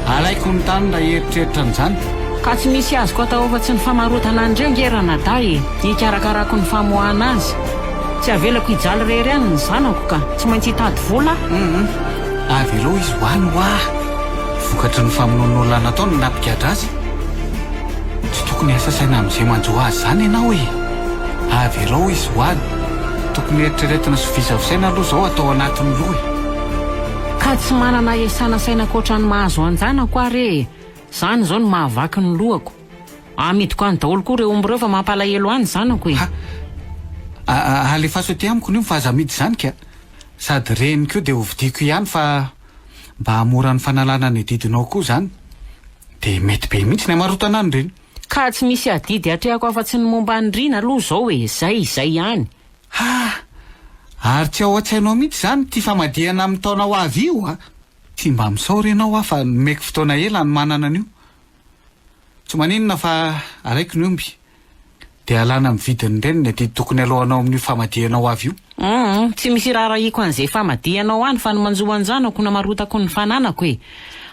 alaiko ny tany raha eritreritra n'izany ka tsy misy azoko atao afa-tsy ny famarotana andreo ngerana day ikarakarako ny famoahana azy tsy avelako hijaly rery any ny zanako ka tsy maintsy hitady vola avy aloha izy hoany hoa vokatry ny famonon'olona natao ny napikatra azy tsy tokony asasaina amin'izay manjoa azy zany ianao e avy aloha izy hoany tokony eritreretina sofisafisaina aloha zao atao anatin'ny loha ka tsy manana esana saina koatra ny mahazo anjanako are zany zao ny mahavaky ny lohako amidiko any daholo koa reo omby reo fa mampalahelo any zanako e alefaso ty amiko nio mifahazamidy zany ka sady reniko io dia hovidiko ihany fa mba hamora ny fanalana ny didinao koa zany dia mety be mihitsy ny amarotana any reny ka tsy misy adidy atrehako afa-tsy ny momba andrina aloha zao e zay ihany ary tsy ao an-tsainao mihitsy zany ty famadihana amin'ny taonao avy io a tsy mba misaory ianao a fa nomeko fotoana ela ny manana an'io tsy maninona fa araiko ny omby dia alana mividiny reny ny adidy tokony alohanao amin'io famadihanao avy io tsy misy raha rahiko an'izay famadihanao any fa ny manjoa anjanako na marotako ny fananako e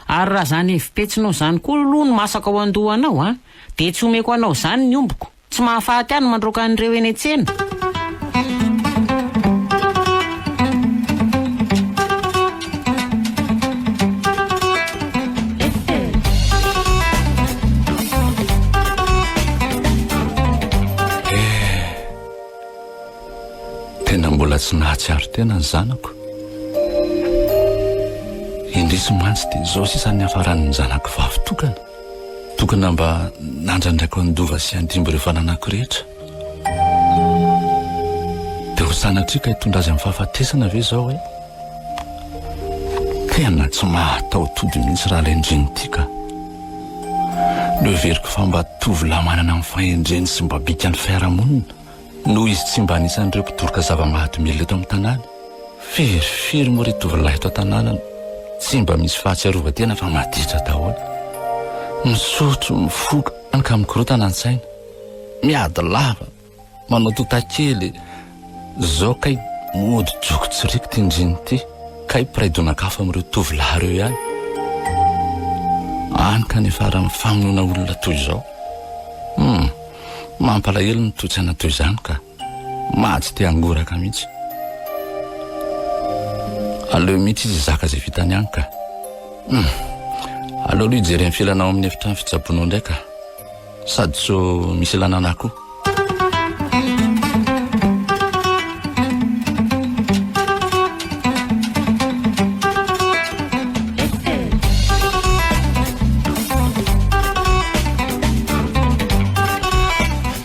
ary raha zany evipetsinao zany koa aloha no masaka ao andohanao a dia tsy omeko anao zany ny omboko tsy mahafaty any mandroaka an'ireo eny an-tsena tena mbola tsy nahatsiaro tena ny zanako indrisy mantsy dia zao sisany hafaran'ny zanako vavy tokana mba nandrandraiko andova sy andimbo rehefa nanako rehetra dia ho sanatrika hitondra azy amin'ny fahafatesana ve zao e tena tsy mahatao tody mihitsy raha lendreny ty ka no everiko fa mba tovolahy manana amin'ny fahendreny sy mba bika ny fiarahamonina noho izy tsy mba anisan'ireo mpitoroka zava-mahadomely eto amin'ny tanàna ferifery moa ry tovolahy eto an-tanànana tsy mba misy fahatsiarovatena fa maditra daholo misotro mifoka any ka mikorotana an-tsaina miady lava manao totakely zao kay mody joko tsiriko ty indriny ty kay piraidonakafa amin'ireo tovolahy reo ihany any ka nefa raha mifamonona olona toy izao mampalahelo ny totsana toy izany ka mahatsy te angoraka mihitsy aleo mihitsy izy zaka izay vitany any ka aleo aloha hijery amin'ny filanao amin'ny efitrano fitsaboanao ndraika sady so misy lanana koa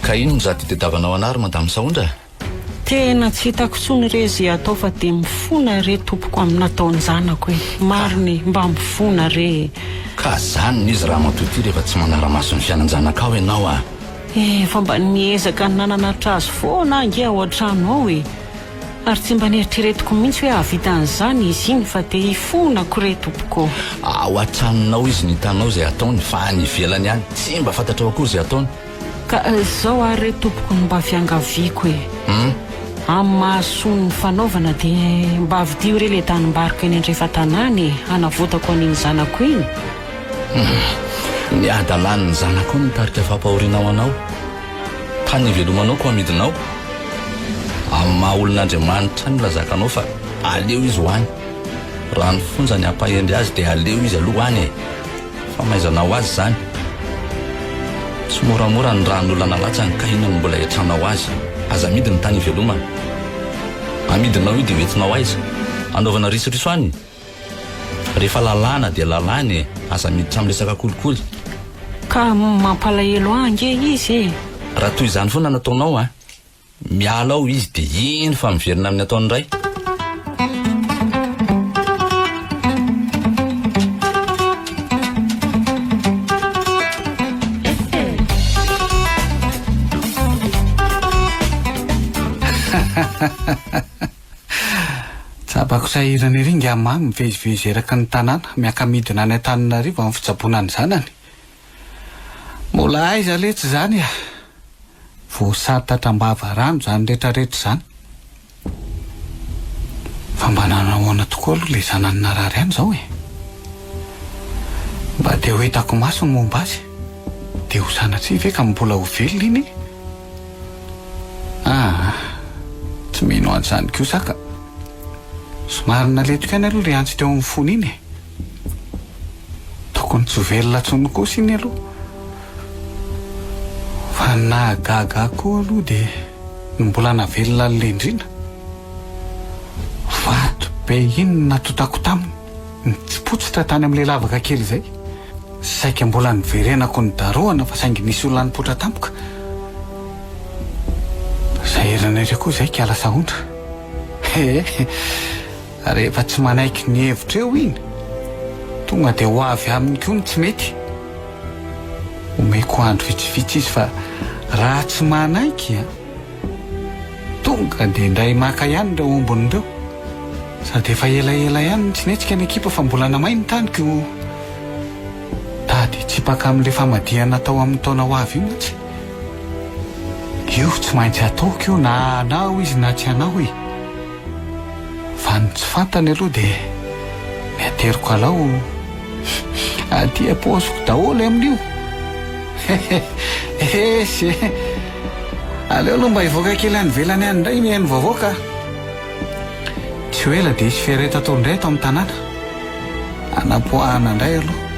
ka ino mizaty tediavanao anary madamo Saondra tena tsy hitako tsony re zay atao fa dia mifona re tompoko amin'ny nataony zanako e mariny mba mifona re ka zany izy raha matoty rehefa tsy manara-maso ny fianan-janaka ao ianao a fa mba niezaka ny nananatra azy foana ange ao an-trano ao e ary tsy mba nieritreretiko mihitsy hoe ahavita an'izany izy iny fa dia hifonako re tompoko ao an-tranonao izy ny hitanao zay ataony fa ny ivelany ihany tsy mba fantatrao akory zay ataony ka zao ary re tompoko no mba fiangaviako e amin'ny mahasoa ny fanaovana dia mba avidio re le tanimbariko eny andrefa tanàny hanavotako an'iny zanako iny ny adalany ny zanako ny tarika fampahorinao anao tany ivelomanao ko amidinao amin'ny maha olon'Andriamanitra ny lazakanao fa aleo izy hoany raha ny fonjany hampahendry azy dia aleo izy aloha any e fa maizanao azy zany tsy moramora ny ran'olona nalatsany ka inona no mbola etranao azy aza amidy ny tany ivelomana amidinao io dia hoentinao aiza anaovana risoriso any rehefa lalàna dia lalàny aza miditra amin'ny resaka kolikoly ka mampalahelo ange izy e raha toy izany foana nataonao a miala ao izy dia iny fa miverina amin'ny ataony ray tsabako sahirana ery nga mamy mivezivezy eraky ny tanàna miaka-midina any an-Tananarivo amin'ny fitsaboana ny zanany mbola aiza letsy zany a voasary tatram-bava rano zany rehetrarehetra zany fa mba nanahoana tokoa aloha le zanany narary any zao e mba dia ho hitako maso ny momba azy dia ho sanatry ve ka mbola ho velona iny tsy mino an'izany kosaka somary naletoka iny aloha ry antsy teo amin'ny fony iny tokony tsy ho velona tsony kosa iny aloha fa nahagaga koa aloha dia mbola navelona n'lendrina vato be iny natotako taminy nitsipotsitra tany amin'ilay lavaka kely izay saika mbola niverenako ny daroana fa saingy nisy olona nipotra tampoka zay eranareo koa izay ka lasa ondra rehefa tsy manaiky ny hevitra eo iny tonga dia ho avy aminy koa ny tsy mety omeko andro vitsivitsy izy fa raha tsy manaiky tonga dia indray maka ihany ireo ombon'ireo sady efa elaela ihany tsy netsika ny ekipa fa mbola namay ny taniko tady tsipaka amin'ilay famadihana atao amin'ny taona ho avy io matsy io tsy maintsy ataoko io na anao izy na tsy anao fa ny tsy fantany aloha dia miateriko alao aty aposiko daholo amin'io esy aleo aloha mba hivoaka kely any velany any indray mihaino vaovaoka tsy ho ela dia isy fiareta atao indray ato amin'ny tanàna anapoahana indray aloha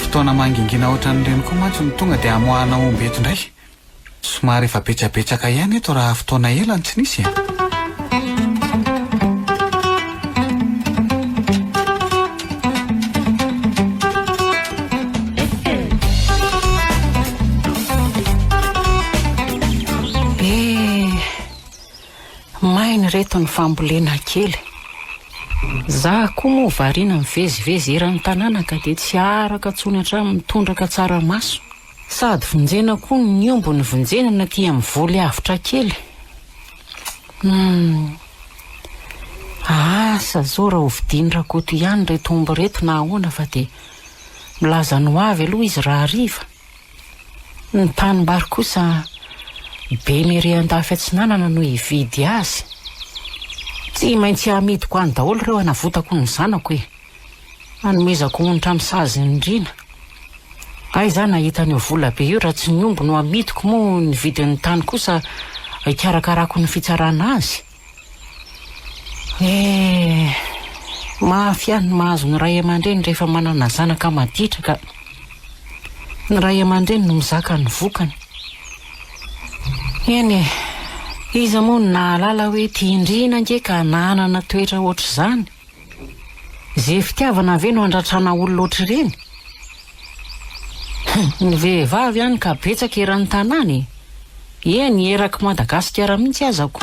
fotoana mangingina ohatran'ireny koa mantsy ny tonga dia amoahana omby eto indray somary efa betsabetsaka ihany eto raha fotoana elany tsy nisy mainy reto ny fambolena kely za koa moa variana mivezivezy eran'ny tanàna ka dia tsy araka tsony hatramin'ny mitondraka tsara maso sady vonjena koa ny ombo ny vonjena na tia mivoly avitra kely asa zao raha hovidin-drakoto ihany reto omby reto na ahoana fa dia milaza no avy aloha izy raha riva ny tanimbary kosa be merean-dafy atsinanana no hividy azy tsy maintsy hamidiko any daholo ireo hanavotako ny zanako anomezako onitra misazy indrina ay za nahita ny vola be io raha tsy ny ombo no hamidiko moa ny vidin'ny tany kosa hikarakarako ny fitsarana azy mafy ihany mahazo ny ray aman-dreny rehefa manana zanaka maditra ka ny ray aman-dreny no mizaka ny vokany eny iza moa ny nahalala hoe tiindrina nge ka nanana toetra ohatr' izany zay fitiavana ave no andratrana olo loatra ireny ny vehivavy ihany ka betsaka eran'ny tanàny eny eraky Madagasikara mihitsy azako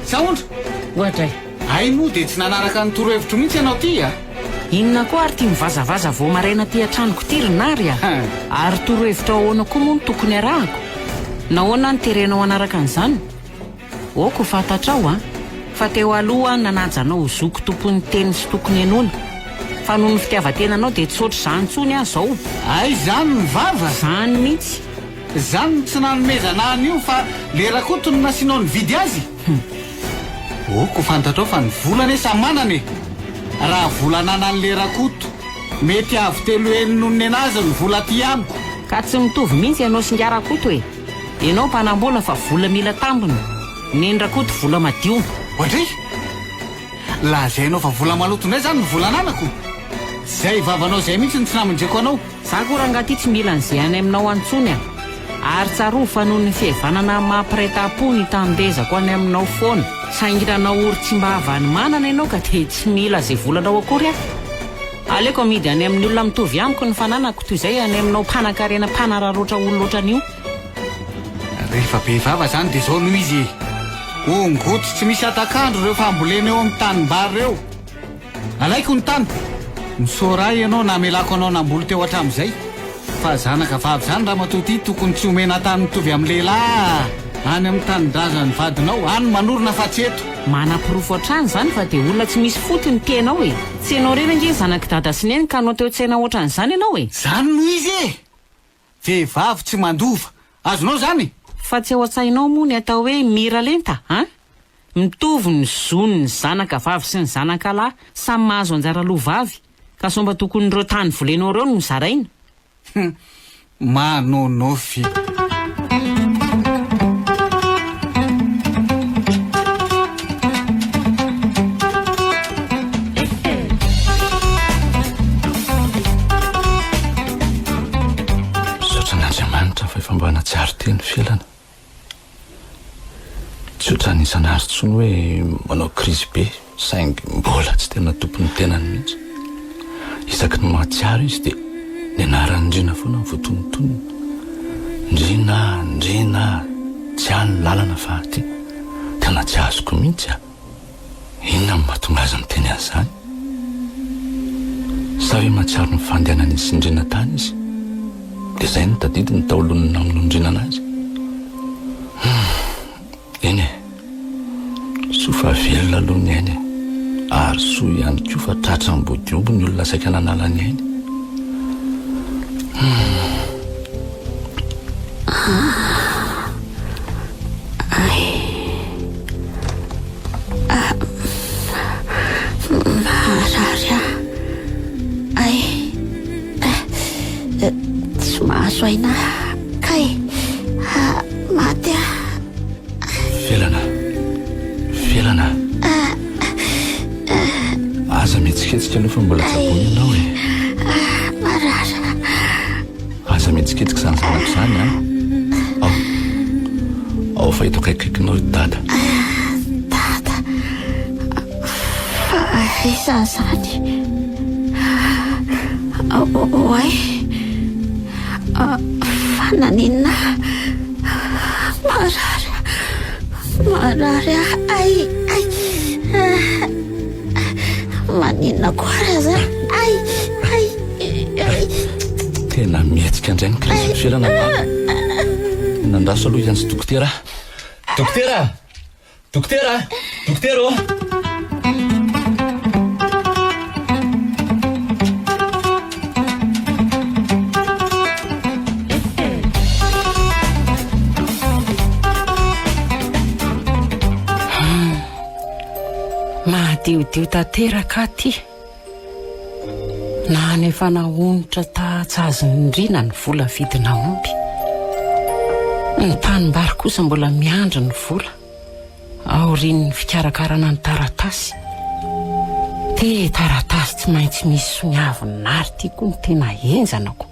saondra ohatray ay moa dia tsy nanaraka ny torohevitro mihitsy ianao ty inona koa ary tia mivazavaza vo maraina ty antranoko tirynary ary torohevitra ahoana koa moa no tokony arahako nahoana ny terenao anaraka an'izany oko fantatrao fa teo aloha nanajanao zoko tompony teny sy tokony anona fa noho ny fitiavantenanao dia tsy ohatr' izany tsony aho zao ay zany ny vava zany mihitsy zany tsy nanomezana any io fa lerakoto no nasianao ny vidy azy oko fantatrao fa ny volana e samanane raha volanana ny lerakoto mety avy telo enonony anazy ny vola ty amiko ka tsy mitovy mihitsy ianao singarakoto ianao mpanambola fa vola mila tambiny nendrakoto vola madio ohatray lazainao fa vola maloto indray zany ny volananako zay vavanao zay mihitsy ny tsy namindreko anao za koa raha ngaty tsy mila n'izay any aminao antsony ary tsaro fa noho ny fihevanana mampiretam-po ny tandezako any aminao foana saingiranao ory tsy mba havany manana ianao ka dia tsy mila zay volanao akory aleko amidy any amin'ny olona mitovy amiko ny fananako toy izay any aminao mpanakarena mpanararoatra olo loatranyio rehefa be vava zany dia zao noho izy ongoto tsy misy atakandro ireo fambolena eo amin'ny tanimbary ireo alaiko ny tany misoray ianao namelako anao namboly teo hatramin'izay fa zanaka vavy zany raha matoty tokony tsy omena tany mitovy amin'ny lehilahy any amin'ny tanindrazany vadinao any manorona fa tsy eto manam-pirofo hatrany zany fa dia olona tsy misy fotony tenao tsy ianao reny nge zanaka dada sy neny ka anao teo tsaina ohatran'izany ianao zany noho izy vehivavy tsy mandova azonao zany fa tsy ao an-tsainao moa ny atao hoe mira lenta mitovy ny zony ny zanaka vavy sy ny zanaka lahy samy mahazo anjara loha vavy ka somba tokony ireo tany volenao ireo no zaraina manonofy Andriamanitra fa efa mba natsiaro teny felana tsy oatra nisan'ary tsony hoe manao krizy be saingy mbola tsy tena tompony tenany mihitsy isaky ny mahatsiaro izy dia ny anarandrina foana votonotonona ndrina tsy any lalana fa ty tena tsy azoko mihitsy inona ny mahatonga azy miteny an'izany sa hoe mahatsiaro ny fandehanany izy sindrina tany izy dia izay ny tadidy ny taolonina amin'ondrina anazy eny sofa velona aloha ny ainy ary soa ihany koa fa tratra mbodiombo ny olona saika nanalany ainy marary tsy mahazo aina kay maty felana aza mihetsiketsika aloha fa mbola tsabony ianao marary aza mihetsiketsika izany zanako izany ao fa eto akaikaikinao dada fa iza zany oay fa naninona marary ay maninona koara zany ay tena mihetsika indray ny krizy felana nandraso aloha izany sy dokotera mahadiodio tanteraka ty na nefa nahonitra tatsazindrina ny vola vidina omby ny tanimbary kosa mbola miandry ny vola aorian'ny fikarakarana ny taratasy te taratasy tsy maintsy misy soniavinary ty koa ny tena enjanako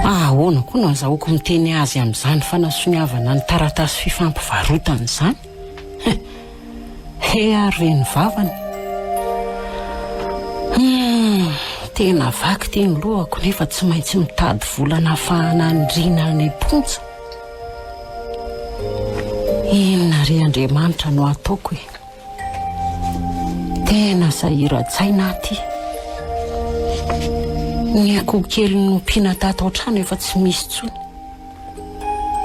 ahoana koa no azahoako miteny azy amin'izany fa nasoniavana ny taratasy fifampivarotana izany ary reny vavany tena vaky teny lohako nefa tsy maintsy mitady volana ahafahana andrina ny ponja inona ry Andriamanitra no ataoko tena sahira-tsaina ty ny akoho kely nompiana tato an-trano efa tsy misy tsony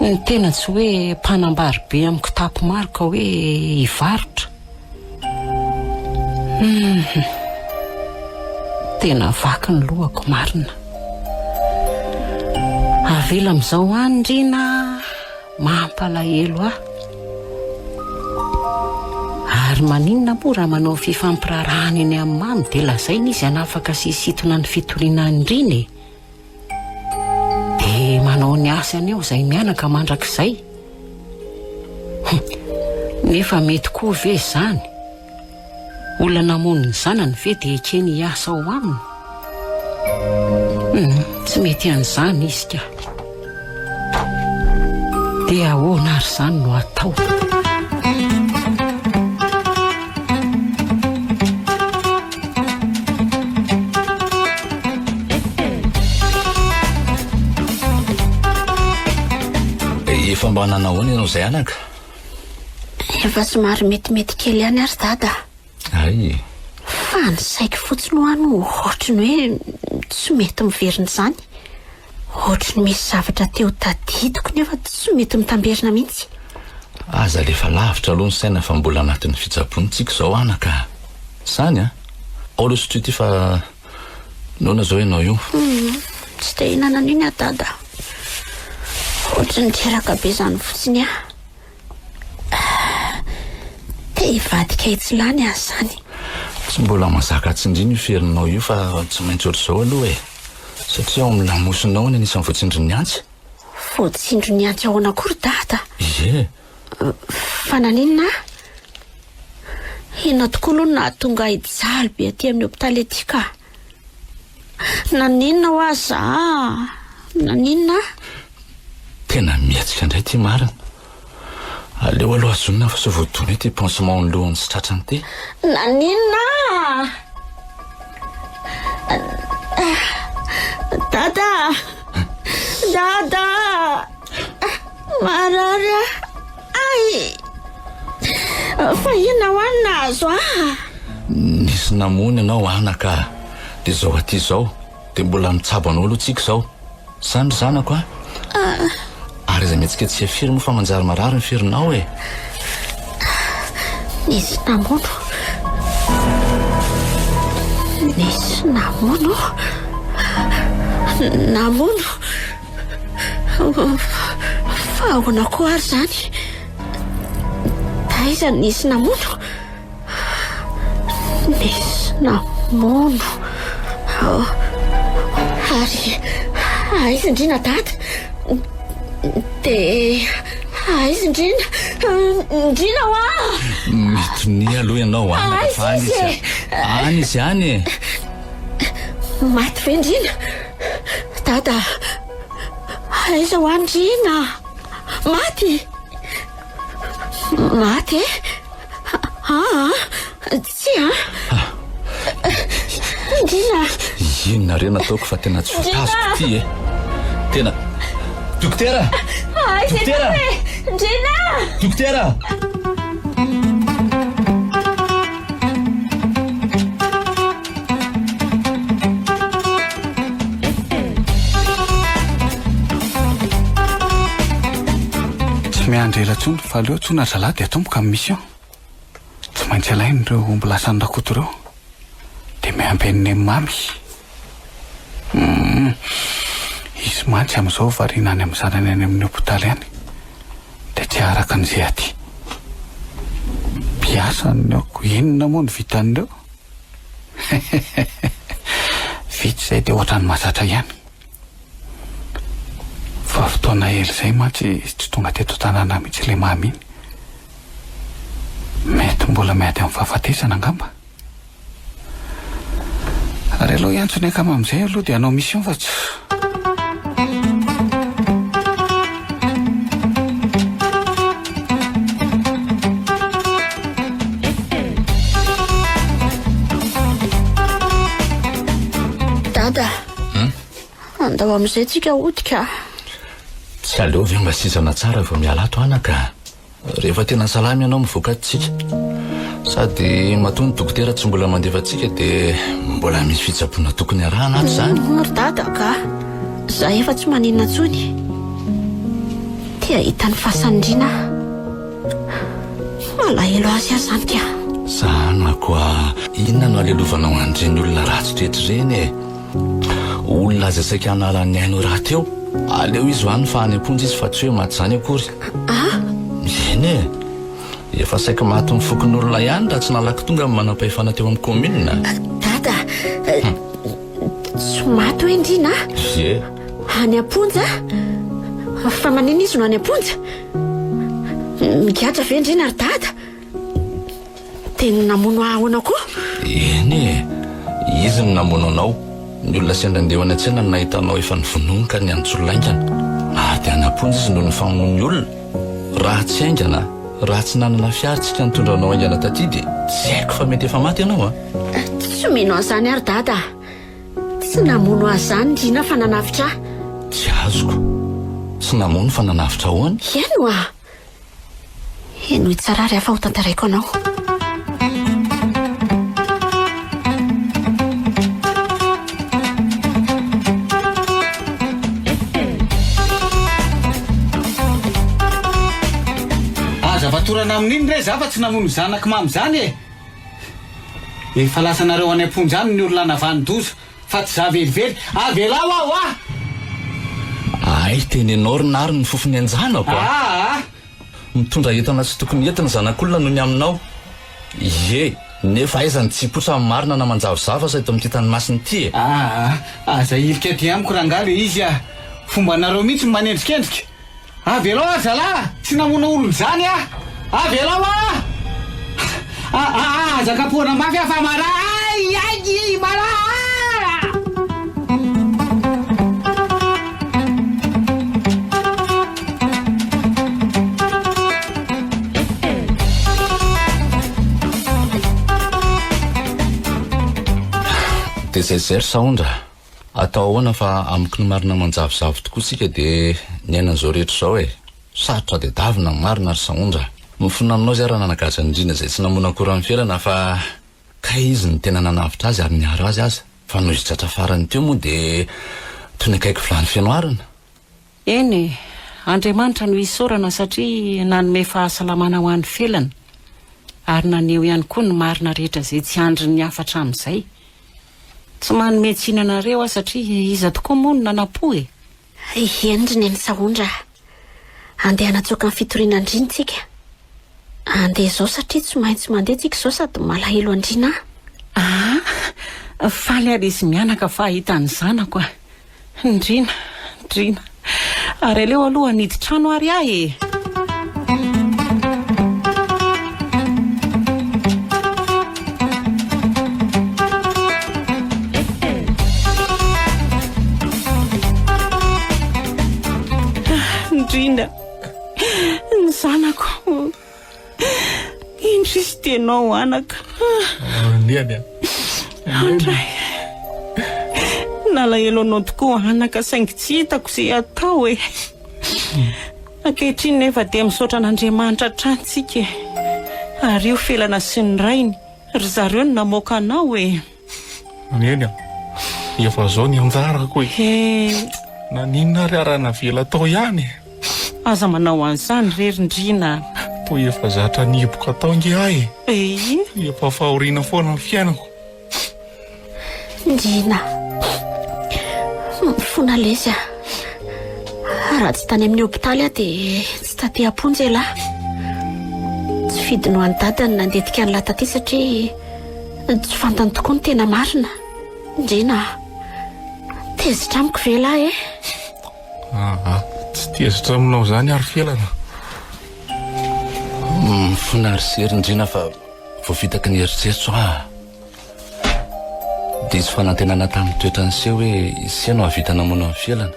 ny tena tsy hoe mpanambary be amin'ny kitapo maro ka hoe hivarotra tena vaky ny lohako marina avela amin'izao andrina mampalahelo ary maninona moa raha manao fifampirarahana eny amin'ny mamy dia lazaina izy anafaka sisitona ny fitoriana andrina dia manao ny asany eo izay mianaka mandrakizay nefa mety koa ve izany olona namoniny zanany ve dia ekeny hiasa ao aminy tsy mety an'izany izy ka dia ahoana ary izany no atao efa mba nanahoana ianao izay anaka efa somary metimety kely ihany ary dada ay fa ny saiko fotsiny ho any ohatry ny hoe tsy mety miverina izany ohatry ny misy zavatra teo tadidiko nefa tsy mety mitamberina mihitsy aza lefa lavitra aloha ny saina fa mbola anatin'ny fitsaboantsika izao anaka izany ao loha sotrity fa noana izao ianao io tsy te hinanana iny dada ohatrany teraka be zany fotsiny te hivadika itsy lany azy zany. Tsy mbola mazaka tsindriny ferinao io fa tsy maintsy ohatr'izao aloha e, satria ao amin'ny lamosinao ny anisan'ny voatsindro ny antsy. Voatsindro ny antsy ahoana akory dada? Ie, fa naninona ina tokoa aloha nahatonga ijaly be aty amin'ny hopitaly aty ka. Naninona ho aza? Naninona? Tena miatsika indray ty marina. Aleo aloha azonina fa sy voadona ty pansement ny lohany sy tratrany ty. Naninona? Dada! Dada! Marary ay! Fa ina ho anina azo Nisy namony ianao anaka, dia zao aty zao dia mbola mitsabo anao aloha tsika zao. Zany ry zanako ary izay mihetsika tsy hafiry moa fa manjary marary ny firinao e. Nisy namono fa ahoana koa ary zany? Aiza nisy namono ary aiza indrina dada? Dia aiza indrina hoa? Mitonia aloha ianao anaka fa any izy any. Maty ve indrina? Dada, aiza ho andrina? Maty tsy indrina. Inona rena ataoko fa tena tsy voatazoko ty e. Tena dokotera! Dokotera! Indrina! Dokotera! Tsy miandry ela tsony fa aleo tsona zalahy dia atomboka amin'ny mission. Tsy maintsy alainy ireo omby lasan'ny rakoto ireo dia miampeniny mamy. Izy mantsy amin'izao variana any amin'ny zanany any amin'ny hopitaly any dia tsy araka an'izay aty. Piasa nyako inona moa ny vitan'ireo? Vitsy izay dia ohatrany mahazatra ihany. Fa fotoana hely izay mantsy tsy tonga teto tanàna mihitsy ilay mamy iny. Mety mbola mety amin'ny fahafatesana angamba. Ary aloha iantsony akama amin'izay aloha dia hanao mission fa tsy. Dada, andao amin'izay tsika hodika. Tsy aleo ve mba sizana tsara vao miala ato anaka. Rehefa tena salamy ianao mivoaka atsika, sady matony dokotera tsy mbola mandefatsika dia mbola misy fitsaboana tokony arahana ato zany. Ry dada ka, za efa tsy maninona tsony. Tia hitany fasanindrina. Malahelo azy azy zany tia. Zanako inona no alelovanao andreny olona ratsy tretr'ireny e. Olona aza saika analan'ny aino raha teo, aleo izy hoany fa any am-ponjy izy fa tsy hoe maty zany akory. Eny e, efa saika maty mifokon'olona ihany raha tsy nalaky tonga manam-pahefana teo amin'ny commune. Dada, tsy maty hoe indrina? Ie. Any am-ponja? Fa manina izy no any am-ponja? Migadra ve indrina ry dada? Dia namono ahoana koa? Eny e, izy no namono anao. Ny olona sendra andeha any an-tsena no nahitanao efa nivononika ny antsolaingana. Ary any am-ponja izy no nifamono ny olona. Raha tsy aingana, raha tsy nanana fiaritsika nitondra anao aingana taty dia tsy haiko fa mety efa maty ianao Tsy mino azany ary dada. Tsy namono azany indrina fa nanavitra. Tsy azoko. Tsy namono fa nanavitra ahoana? Eno eno itsarary afa ho tantaraiko anao. Zavatorana amin'iny re za fa tsy namono zanaka mamy zany e. Efa lasanareo any am-ponjany ny olona navany doza fa tsy za velively avelao aho ay tenenao ry nary ny fofony anjanako mitondra entana tsy tokony entina zanak'olona noho ny aminao. Ye, nefa aizany tsy potra amin'ny marina na manjavozava sa eto amin'ity tanymasiny ity aza ilika ty amiko rangaly izy fomba nareo mihitsy manendrikendrika. Avy alao zala, tsy namona olony zany avy alao zakapoana mafy fa mara ay mara. de zay saondra atao ahoana fa amiko ny marina manjavozavo tokoa sika de ny ainan'izao rehetra zao sarotra de davina ny marina ry saondra. Mifona aminao zay raha nanagaja indrindra zay tsy namona akory amin'ny fiainana fa ka izy ny tena nanavitra azy ary niaro azy aza fa noho izy tratra farany teo moa de toy ny akaiky vilany fianoarana. Eny, Andriamanitra no isaorana satria nanome fahasalamana ho an'ny felana ary naneo ihany koa ny marina rehetra zay tsy andry ny afatra amin'izay. Tsy manome tsinanareo satria iza tokoa moa no nanapo endriny ny saondra andeha hanatsoaka ny fitoriana andrinitsika. Andeha zao satria tsy maintsy mandeha tsika zao sady malahelo andrina. Faly ary izy mianaka fa ahitany zanako Ndrina ary aleo aloha nidy trano ary ahy Ndrina, ny zanako indro izy tenao anaka. Andray, nalahelo anao tokoa anaka saingy tsy hitako izay atao ankehitriny nefa dia misaotra an'Andriamanitra trantsika ary io felana sy ny rainy ry zareo no namoaka anao Neny efa zao ny anjarako naninona ry arana vela tao ihany aza manao an'izany rery Ndrina. po efa zatra niboka atao nge ahy efa fahoriana foana ny fiainako. Ndrina, fona lesy raha tsy tany amin'ny hopitaly dia tsy taty amponjy lahy. Tsy fidino any dadany nandetika ny lataty satria tsy fantany tokoa ny tena marina. Ndrina, tezitra amiko ve lahy tsy tezitra aminao zany ary felana. Fona ry sery Ndrina fa voavitaka ny eritreritro dia tsy fanantenana tamin'ny toetra ny seho hoe isia no havita namono amin'ny fielana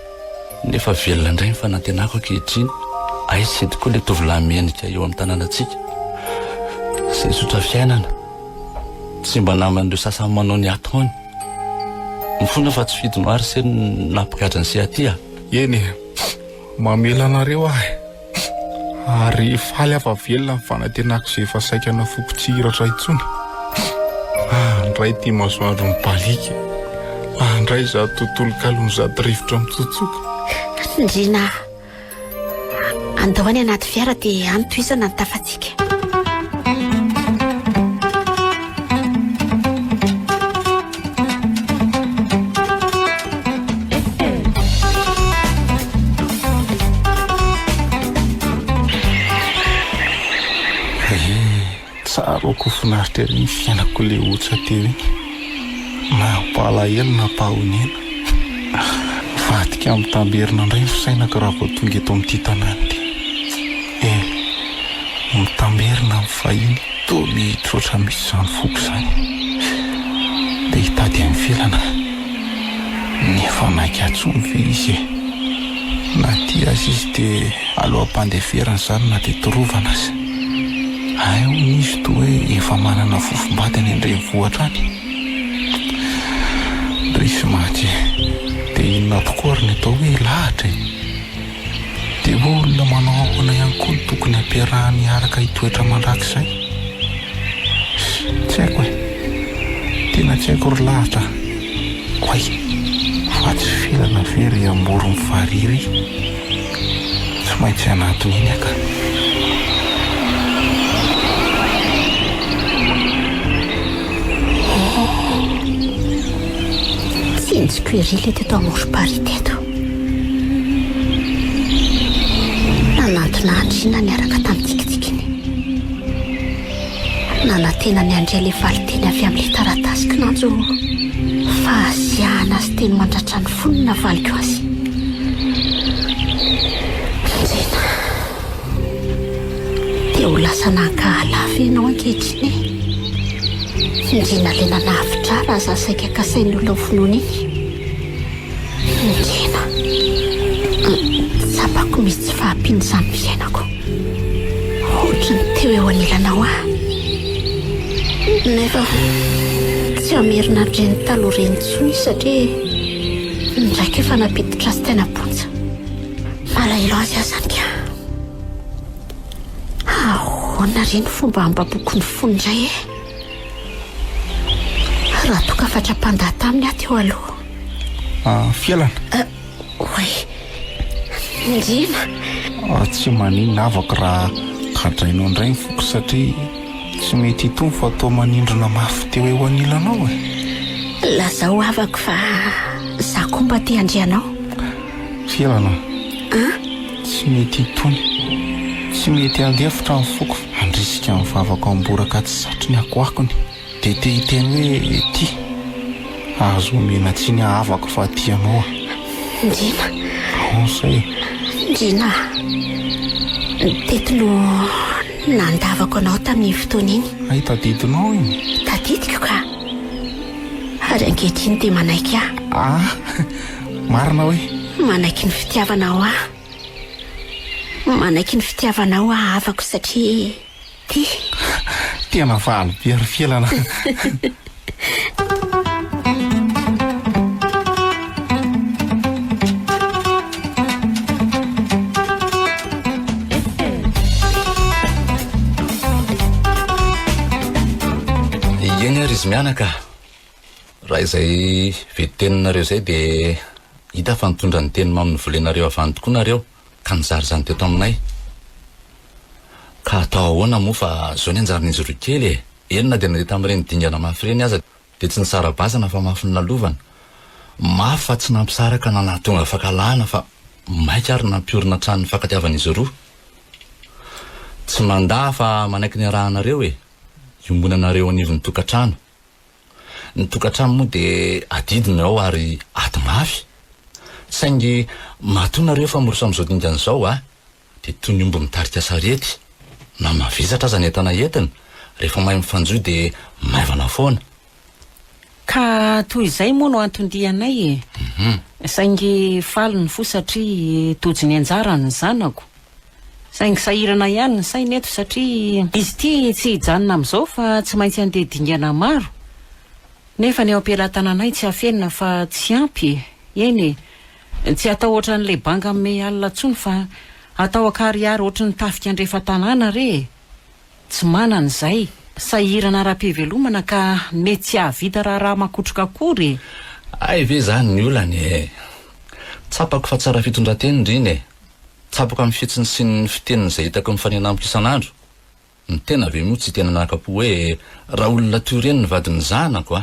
nefa velona indray ny fanantenako ankehitriny. Ay tsy tokoa ilay tovolahy miendrika eo amin'ny tanànantsika izay sotra fiainana tsy mba naman'ireo sasany manao ny ataony. Mifona fa tsy fidino ary sery nampikatra ny sehaty eny mamela anareo ahy ary faly afa velona ny fanantenako izay efa saikana foko tsy hiratra intsony. Andray ty masoandro ny balika andray za tontolo kalony zato rivotra mitsotsoka. Ndrina, andao any anaty fiara dia antoizana ny tafatsika. Tsaroko finaritra ery ny fiainako le otra teo na palahelo na pahonena vadika amin'ny tamberina indray ny fisainako raha vao tonga eto amin'ity tanàny ty. Mitamberina amin'ny fahiny toa mihitra oatra misy izany foko izany dia hitady amin'ny felana nefa nankatsony ve izy na ty azy izy dia aloha-pandeferana izany na dia torovana azy. Ay misy toa hoe efa manana fofombadany andrenivohitra any. Drismaty dia inona tokoa ary ny atao hoe lahatra dia olona manao ahoana ihany koa ny tokony ampiarahany araka hitoetra mandrakizay. Tsy haiko tena tsy haiko ry lahatra koay fa tsy felana very amoro ny variry tsy maintsy anatony iny aka. Tsy intsiko ery le teto amory-pary teto Andriana niaraka tamin'nytikitsikiny. Nanantena ny andray ilay valiteny avy amin'ilay taratasy kinanjo fahasiahana sy teny mandratra ny fonina valiko azy. Njena dia ho lasa nankahalafy ianao ankehitriny. Njena ilay nanavitra raha za saika kasainy olona ny finoana iny. Njena tsapako misy tsy fahampiany izany ny fiainako. Ohatrany teo eo anilanao aho. Nefa tsy amerina reny taloha reny tsony satria ndraika efa napiditra azy tena bonja. Malahelo azy aho zany ka. Ahoana reny fomba hambaboko ny fonindray e? Raha toka fatra-pandaha taminy aho teo aloha. Fialana. Oe, Njena. Tsy maninona avako raha kadrainao indray ny foko satria tsy mety hitony fa atao manindrona mafy teo eo anilanao e. Lazao avako fa za koa mba te andrianao. Fialana. Tsy mety hitony. Tsy mety andefitra ny foko. Andrisika ny vavako amboraka tsy satry ny akoakony. Dia te hiteny hoe ty azo omena tsy ny ahavako fa ty anao. Njena. Zay. Njena, teto no nandavako anao tamin'ny fotoana iny. Ay, tadidinao iny. Tadidiko ka. Ary ankehitriny dia manaiky aho. Marina hoe? Manaiky ny fitiavanao aho. Manaiky ny fitiavanao ahavako satria ty. Tena valy be ry Fialana. Izy mianaka raha izay veteninareo zay dia hita fa nitondra ny teny maminy volenareo avany tokoa nareo ka nizary zany teto aminay. Ka atao ahoana moa fa zao ny anjarin'izy roa kely e. Enina dia nandeha tamin'ireny dingana mafy reny aza dia tsy nisara-bazana fa mafy nalovana. Mafy fa tsy nampisaraka na nahatonga fakalahana fa maika ary nampiorina trano ny fankatiavan'izy roa. Tsy mandaa fa manaiky ny arahanareo e. Iombonanareo anivon'ny tokantrano. Ny tokantrano moa dia adidina ao ary ady mafy. Saingy mahatonareo fa morosa amin'izao dingana izao dia toy ny omby mitarika sarety. Na mavizatra aza ny entana entina. Rehefa mahay mifanjoy dia maivana foana. Ka toy izay moa no antondianay e. Saingy faliny fo satria tojo ny anjara ny zanako. Saingy sahirana ihany ny sainy eto satria izy ty tsy hijanona amin'izao fa tsy maintsy andeha dingana maro. Nefa ny ao am-pelantananay tsy hafenina fa tsy ampy. Eny tsy atao ohatran'ilay banga me alina tsony fa atao akariary ohatran'ny tafika andrefa tanàna re. Tsy manana izay. Sahirana ara-pivelomana ka mety tsy hahavita raha makotroka akory. Ay ve zany ny olany e. Tsapako fa tsara fitondrateny ndriny e. Tsapako amin'ny fitsiny sy ny fiteniny izay hitako amin'ny faninamiko isan'andro. Ny tena ve moa tsy tena nakapo hoe raha olona toy ireny ny vadin'ny zanako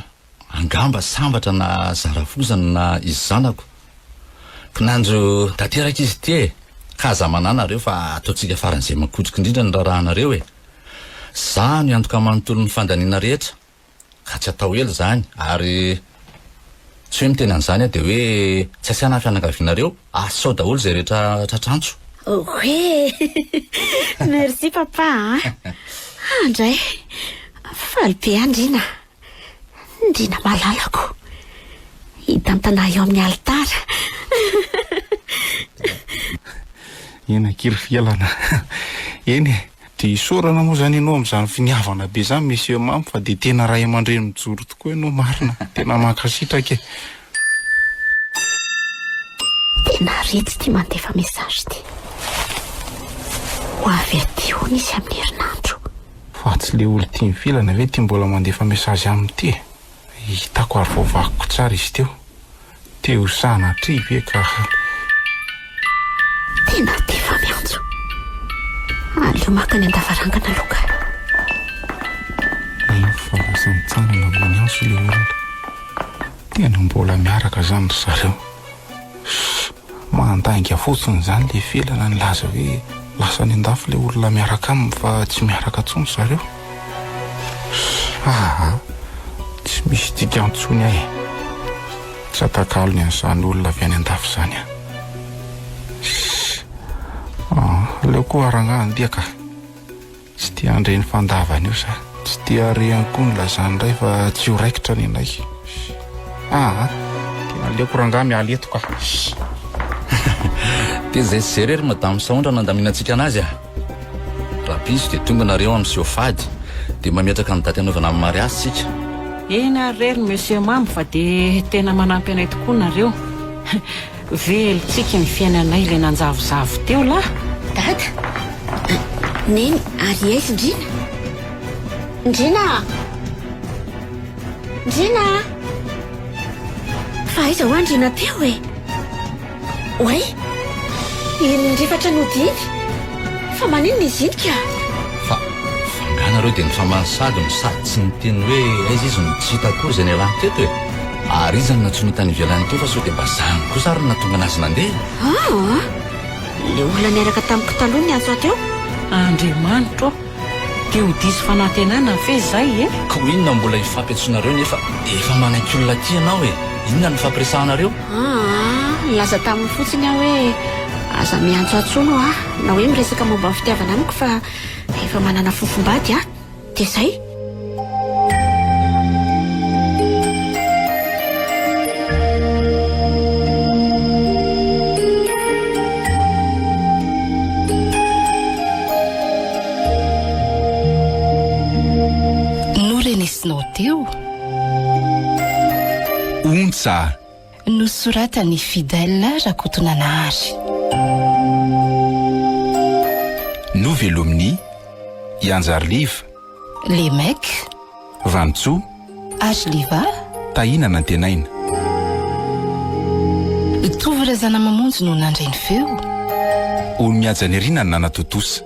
angamba sambatra na zaravozana na izy zanako. Kinanjo tanteraka izy ty e. Ka aza mananareo fa ataontsika faran'izay makotroka indrindra ny rarahanareo e. Za no antoka manontolo ny fandaniana rehetra. Ka tsy atao elo zany ary tsy hoe miteny an'izany dia hoe tsy asiana fianakavianareo asao daholo izay rehetra tratrantso. Oe, merci papa. Andray, faly be Andriana. Ndrina malalako. Hita mitana eo amin'ny alitara. Ena kiry Fialana. Eny dia isorana moa zany ianao amin'izany finiavana be zany monsieur mamy fa dia tena ray aman-dreny mijoro tokoa ianao marina. Tena mankasitraka e. Tena retsy ty mandefa mesazy ty. Ho avy aty hono izy amin'ny herinandro. Fa tsy le olo tia Filana ve ty mbola mandefa mesazy amin'ity. Hitako ary voavakiko tsara izy teo. Teo sanatry ve ka. Tena tefa miantso. Aleo maka ny andavarangana loka. Fa lasa mitsanana ambony anso le olona. Tena mbola miaraka zany ry zareo. Mandainga fotsiny zany le Filana ny laza hoe lasa ny andafy le olona miaraka aminy fa tsy miaraka ntsony zareo. Tsy misy tika antsony ahy, tsy atakalony an'izany olona avy any andafy zany leo koa aranga andiaka, tsy tia andreny fandavany io za, tsy tia arehany koa ny lazany indray fa tsy ho raikitra ny anay. Tena leoko ranga miala eto ka. dia zay sy zerery madamo Saondra nandaminantsika anazy raha piso dia tonga nareo amin'izay fady dia mametraka ny daty anaovana amin'ny mariazy sika. Ena rery monsieur Mamy fa dia tena manampy anay tokoa nareo. Velontsika ny fiainanay ilay nanjavozavo teo la. Dada, neny ary aizy Ndrina? Ndrina fa aiza ho Ndrina teo e? Oay, indrefatra nodiny fa maninona izy iny ka? Fa fanganareo dia nifamansady no sady tsy niteny hoe aiza izy no tsy hita koa izay ny alany teto e. Ary izy ny natsonitany ivelany teo fa sao dia mba zany kosa ary natonga anazy nandeha. Le olona niaraka tamiko taloha ny antso ateo? Andriamanitra dia ho diso fanantenana ve zay e? Ka ho inona mbola ifampiantsonareo nefa efa manaiky olona ty ianao e? Inona ny fampiresahanareo? Laza tamin'ny fotsiny aho hoe aza miantso atsono na hoe miresaka momba ny fitiavana amiko fa efa manana fofombady dia zay. Norenesinao teo Ontsa nosoratany Fidèle Rakotonanahary. Nouvelle Omni, Ianjariva, Lemek, Vantsoa, Ashliva, Tahina nantenaina. Tovorazana mamonjy no nandray ny feo. Olo mihaja ny rina ny nanatotosa.